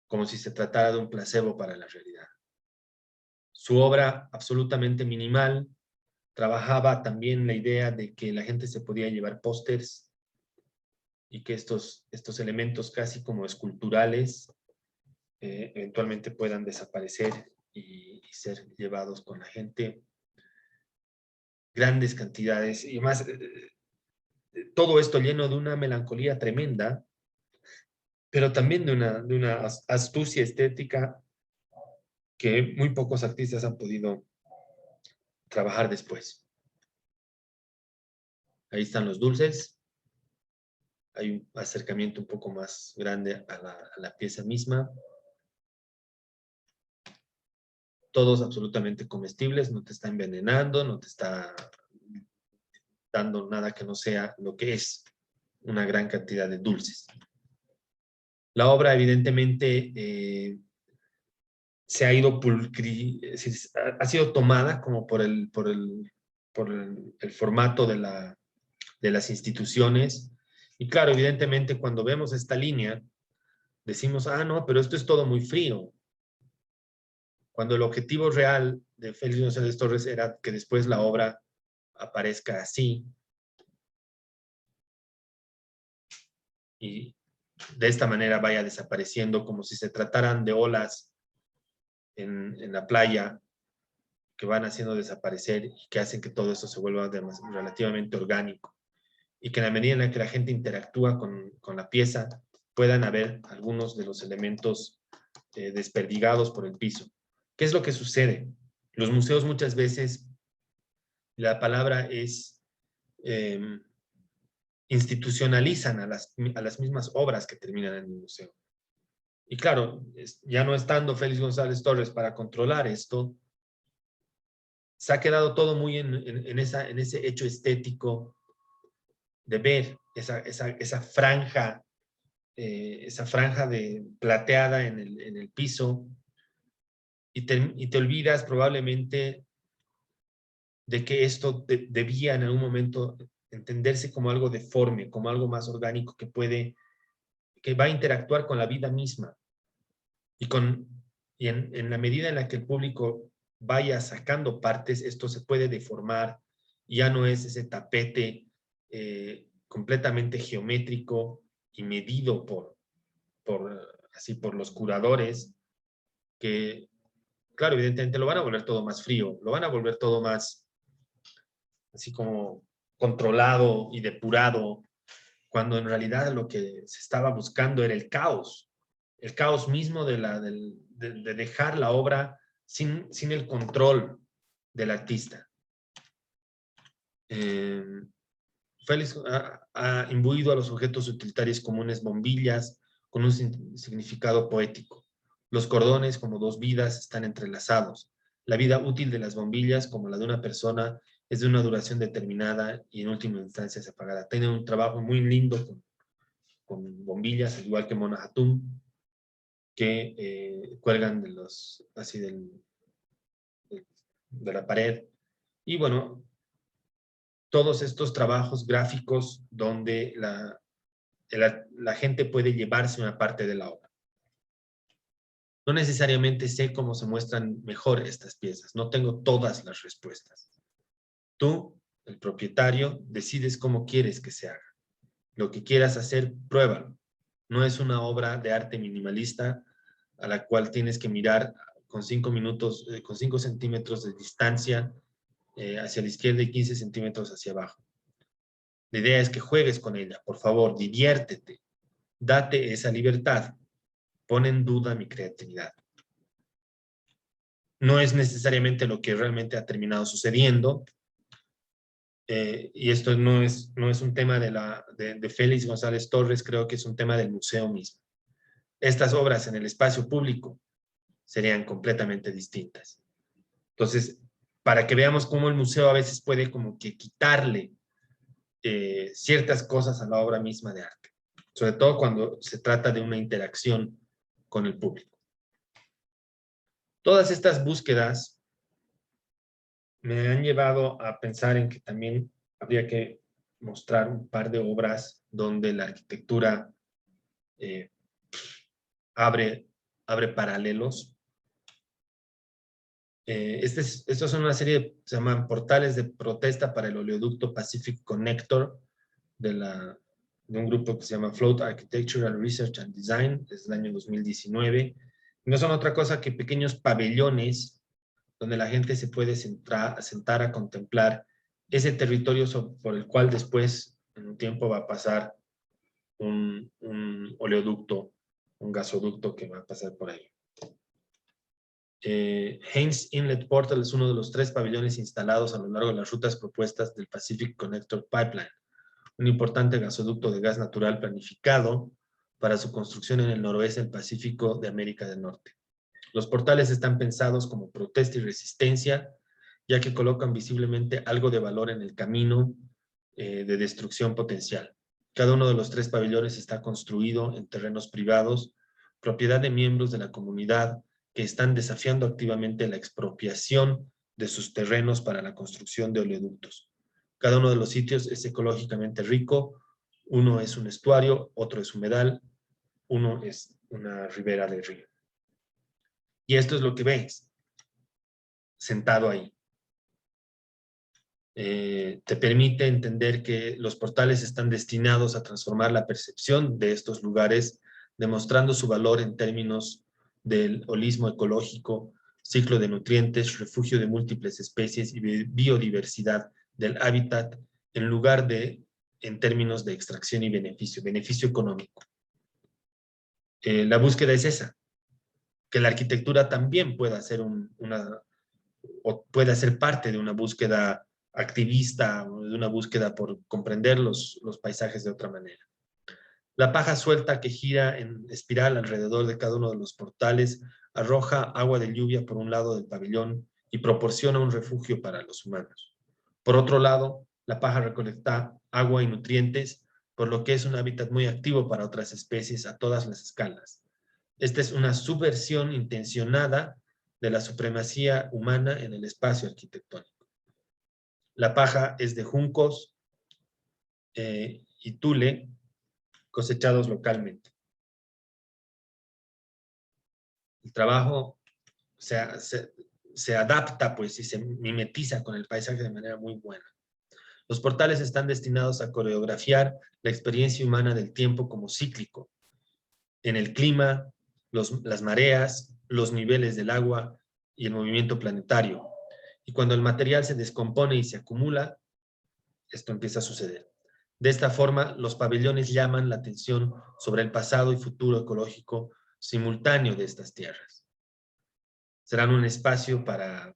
como si se tratara de un placebo para la realidad. Su obra absolutamente minimal trabajaba también la idea de que la gente se podía llevar pósters y que estos elementos casi como esculturales eventualmente puedan desaparecer y ser llevados con la gente. Grandes cantidades y más, todo esto lleno de una melancolía tremenda, pero también de una astucia estética que muy pocos artistas han podido trabajar después. Ahí están los dulces. Hay un acercamiento un poco más grande a la pieza misma. Todos absolutamente comestibles, no te está envenenando, no te está dando nada que no sea lo que es una gran cantidad de dulces. La obra evidentemente se ha ido ha sido tomada como por el formato de las instituciones. Y claro, evidentemente cuando vemos esta línea, decimos, ah, no, pero esto es todo muy frío. Cuando el objetivo real de Félix González Torres era que después la obra aparezca así. Y de esta manera vaya desapareciendo como si se trataran de olas en la playa que van haciendo desaparecer y que hacen que todo esto se vuelva relativamente orgánico. Y que en la medida en la que la gente interactúa con la pieza, puedan haber algunos de los elementos desperdigados por el piso. ¿Qué es lo que sucede? Los museos muchas veces, la palabra es, institucionalizan a las mismas obras que terminan en el museo. Y claro, ya no estando Félix González Torres para controlar esto, se ha quedado todo muy en ese hecho estético de ver esa franja de plateada en el piso, y te olvidas probablemente de que esto debía en algún momento entenderse como algo deforme, como algo más orgánico que va a interactuar con la vida misma. Y en la medida en la que el público vaya sacando partes, esto se puede deformar, y ya no es ese tapete completamente geométrico y medido por los curadores, que, claro, evidentemente lo van a volver todo más frío, lo van a volver todo más así como controlado y depurado, cuando en realidad lo que se estaba buscando era el caos mismo de dejar la obra sin el control del artista. Félix ha imbuido a los objetos utilitarios comunes bombillas con un significado poético. Los cordones, como dos vidas, están entrelazados. La vida útil de las bombillas, como la de una persona, es de una duración determinada y en última instancia se apagará. Tiene un trabajo muy lindo con bombillas, al igual que Mona Hatum, que cuelgan así de la pared. Y bueno, todos estos trabajos gráficos donde la gente puede llevarse una parte de la obra. No necesariamente sé cómo se muestran mejor estas piezas, no tengo todas las respuestas. Tú, el propietario, decides cómo quieres que se haga. Lo que quieras hacer, pruébalo. No es una obra de arte minimalista a la cual tienes que mirar con 5 minutos, con 5 centímetros de distancia hacia la izquierda y 15 centímetros hacia abajo. La idea es que juegues con ella, por favor, diviértete, date esa libertad, pon en duda mi creatividad. No es necesariamente lo que realmente ha terminado sucediendo, y esto no es un tema de Félix González Torres, creo que es un tema del museo mismo. Estas obras en el espacio público serían completamente distintas. Entonces, para que veamos cómo el museo a veces puede como que quitarle ciertas cosas a la obra misma de arte, sobre todo cuando se trata de una interacción con el público. Todas estas búsquedas me han llevado a pensar en que también habría que mostrar un par de obras donde la arquitectura abre paralelos. Estos son una serie, se llaman portales de protesta para el oleoducto Pacific Connector de un grupo que se llama Float Architectural Research and Design desde el año 2019. No son otra cosa que pequeños pabellones donde la gente se puede sentar a contemplar ese territorio por el cual después, en un tiempo, va a pasar un oleoducto, un gasoducto que va a pasar por ahí. Haynes Inlet Portal es uno de los 3 pabellones instalados a lo largo de las rutas propuestas del Pacific Connector Pipeline, un importante gasoducto de gas natural planificado para su construcción en el noroeste del Pacífico de América del Norte. Los portales están pensados como protesta y resistencia, ya que colocan visiblemente algo de valor en el camino de destrucción potencial. Cada uno de los 3 pabellones está construido en terrenos privados, propiedad de miembros de la comunidad que están desafiando activamente la expropiación de sus terrenos para la construcción de oleoductos. Cada uno de los sitios es ecológicamente rico, uno es un estuario, otro es humedal, uno es una ribera del río. Y esto es lo que ves, sentado ahí. Te permite entender que los portales están destinados a transformar la percepción de estos lugares, demostrando su valor en términos del holismo ecológico, ciclo de nutrientes, refugio de múltiples especies y biodiversidad del hábitat, en lugar de en términos de extracción y beneficio económico. La búsqueda es esa, que la arquitectura también pueda ser o pueda ser parte de una búsqueda activista, de una búsqueda por comprender los paisajes de otra manera. La paja suelta que gira en espiral alrededor de cada uno de los portales arroja agua de lluvia por un lado del pabellón y proporciona un refugio para los humanos. Por otro lado, la paja recolecta agua y nutrientes, por lo que es un hábitat muy activo para otras especies a todas las escalas. Esta es una subversión intencionada de la supremacía humana en el espacio arquitectónico. La paja es de juncos y tule cosechados localmente. El trabajo se adapta pues y se mimetiza con el paisaje de manera muy buena. Los portales están destinados a coreografiar la experiencia humana del tiempo como cíclico, en el clima, las mareas, los niveles del agua y el movimiento planetario. Y cuando el material se descompone y se acumula, esto empieza a suceder. De esta forma, los pabellones llaman la atención sobre el pasado y futuro ecológico simultáneo de estas tierras. Serán un espacio para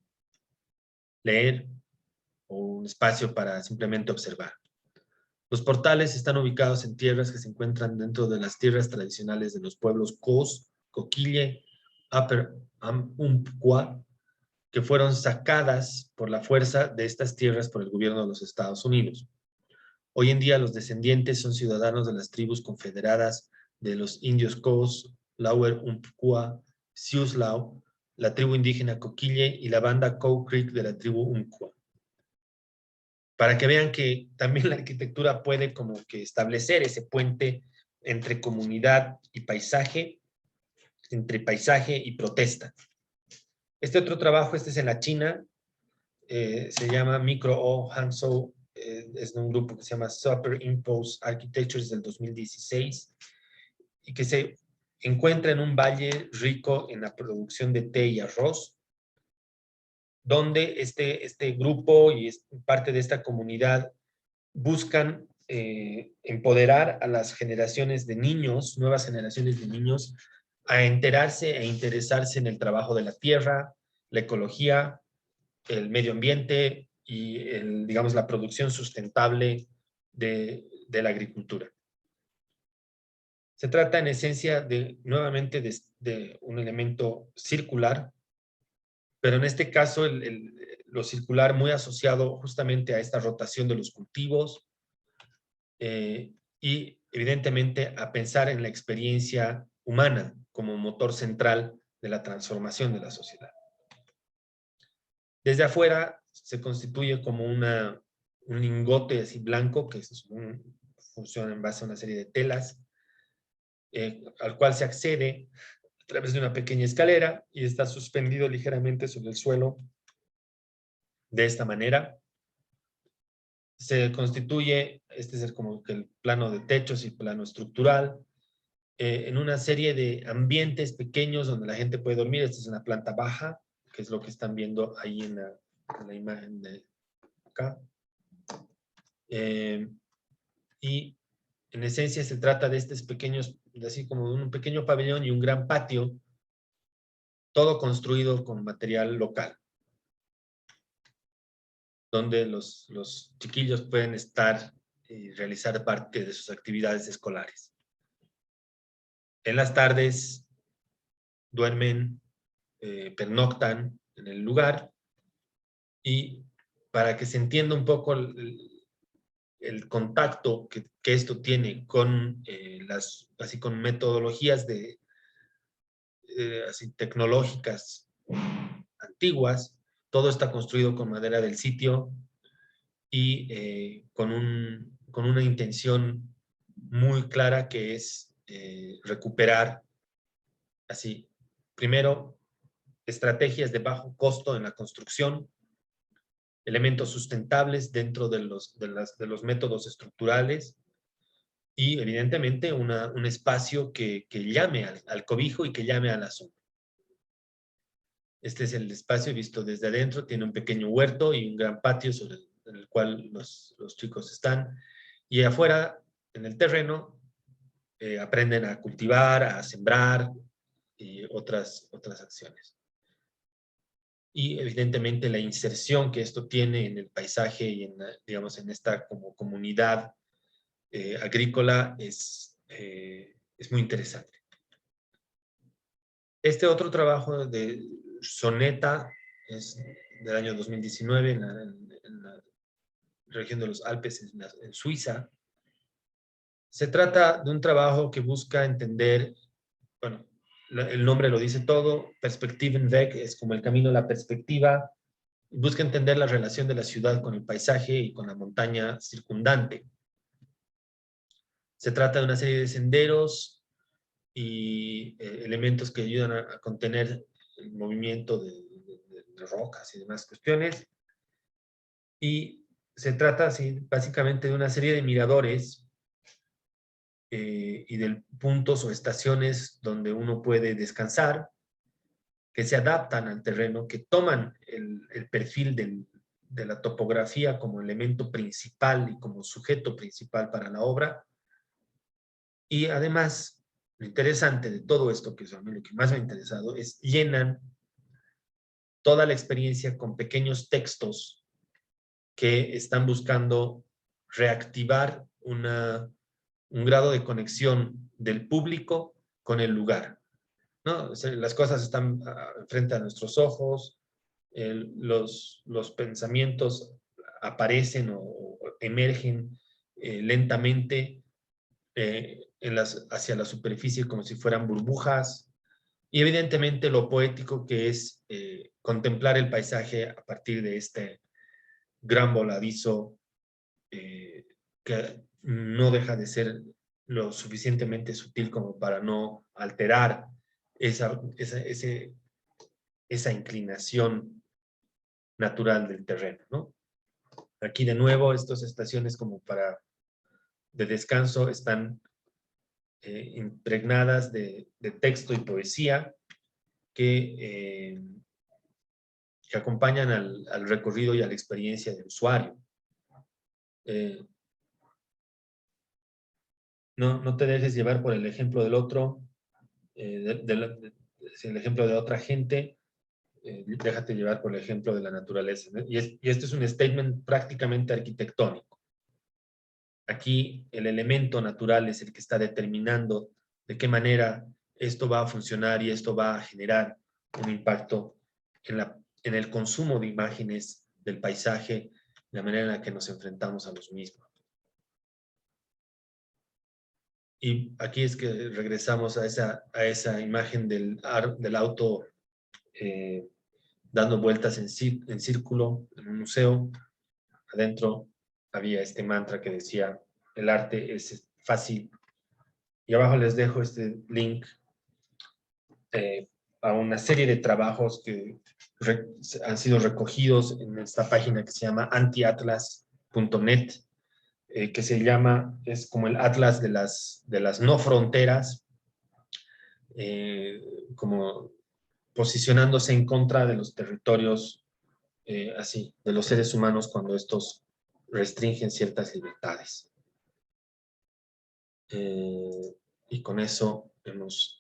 leer o un espacio para simplemente observar. Los portales están ubicados en tierras que se encuentran dentro de las tierras tradicionales de los pueblos Cos, Coquille, Upper Umpqua, que fueron sacadas por la fuerza de estas tierras por el gobierno de los Estados Unidos. Hoy en día los descendientes son ciudadanos de las tribus confederadas de los indios Cos, Lower Umpqua, Siuslaw, la tribu indígena Coquille y la banda Cow Creek de la tribu Umpqua. Para que vean que también la arquitectura puede como que establecer ese puente entre comunidad y paisaje, entre paisaje y protesta. Este otro trabajo, este es en la China, se llama Micro O Hangzhou, es de un grupo que se llama Superimpose Architectures del 2016, y que se encuentra en un valle rico en la producción de té y arroz, donde este grupo y parte de esta comunidad buscan empoderar a las generaciones de niños, nuevas generaciones de niños, a enterarse e interesarse en el trabajo de la tierra, la ecología, el medio ambiente y, digamos, la producción sustentable de la agricultura. Se trata en esencia nuevamente de un elemento circular, pero en este caso lo circular muy asociado justamente a esta rotación de los cultivos y evidentemente a pensar en la experiencia humana como motor central de la transformación de la sociedad. Desde afuera se constituye como un lingote así blanco que funciona en base a una serie de telas, al cual se accede a través de una pequeña escalera y está suspendido ligeramente sobre el suelo de esta manera. Se constituye, este es como que el plano de techos y plano estructural, en una serie de ambientes pequeños donde la gente puede dormir. Esta es una planta baja, que es lo que están viendo ahí en la imagen de acá. Y en esencia se trata de estos pequeños, así como un pequeño pabellón y un gran patio, todo construido con material local, donde los chiquillos pueden estar y realizar parte de sus actividades escolares. En las tardes duermen, pernoctan en el lugar, y para que se entienda un poco el contacto que esto tiene con así con metodologías así tecnológicas antiguas, todo está construido con madera del sitio y con una intención muy clara que es recuperar así, primero, estrategias de bajo costo en la construcción, elementos sustentables dentro de los métodos estructurales y evidentemente un espacio que llame al cobijo y que llame a la sombra. Este es el espacio visto desde adentro, tiene un pequeño huerto y un gran patio sobre el cual los chicos están, y afuera, en el terreno, aprenden a cultivar, a sembrar y otras acciones. Y evidentemente la inserción que esto tiene en el paisaje y digamos, en esta como comunidad agrícola es muy interesante. Este otro trabajo de Soneta es del año 2019 en la región de los Alpes, en Suiza. Se trata de un trabajo que busca entender, bueno, el nombre lo dice todo, Perspektivenweg es como el camino a la perspectiva, busca entender la relación de la ciudad con el paisaje y con la montaña circundante. Se trata de una serie de senderos y elementos que ayudan a contener el movimiento de rocas y demás cuestiones. Y se trata así, básicamente de una serie de miradores y de puntos o estaciones donde uno puede descansar, que se adaptan al terreno, que toman el perfil de la topografía como elemento principal y como sujeto principal para la obra. Y además, lo interesante de todo esto, que es a mí lo que más me ha interesado, es llenan toda la experiencia con pequeños textos que están buscando reactivar un grado de conexión del público con el lugar, ¿no? O sea, las cosas están frente a nuestros ojos, los pensamientos aparecen o emergen lentamente hacia la superficie como si fueran burbujas, y evidentemente lo poético que es contemplar el paisaje a partir de este gran voladizo que no deja de ser lo suficientemente sutil como para no alterar esa inclinación natural del terreno, ¿no? Aquí de nuevo estas estaciones como de descanso están impregnadas de texto y poesía que acompañan al recorrido y a la experiencia del usuario. No te dejes llevar por el ejemplo del otro, el ejemplo de otra gente, déjate llevar por el ejemplo de la naturaleza, ¿no? Y este es un statement prácticamente arquitectónico. Aquí el elemento natural es el que está determinando de qué manera esto va a funcionar y esto va a generar un impacto en el consumo de imágenes del paisaje, la manera en la que nos enfrentamos a los mismos. Y aquí es que regresamos a esa imagen del auto dando vueltas en círculo en un museo. Adentro había este mantra que decía, el arte es fácil. Y abajo les dejo este link a una serie de trabajos que han sido recogidos en esta página que se llama antiatlas.net, que es como el atlas de las no fronteras, como posicionándose en contra de los territorios, así, de los seres humanos cuando estos restringen ciertas libertades. Y con eso hemos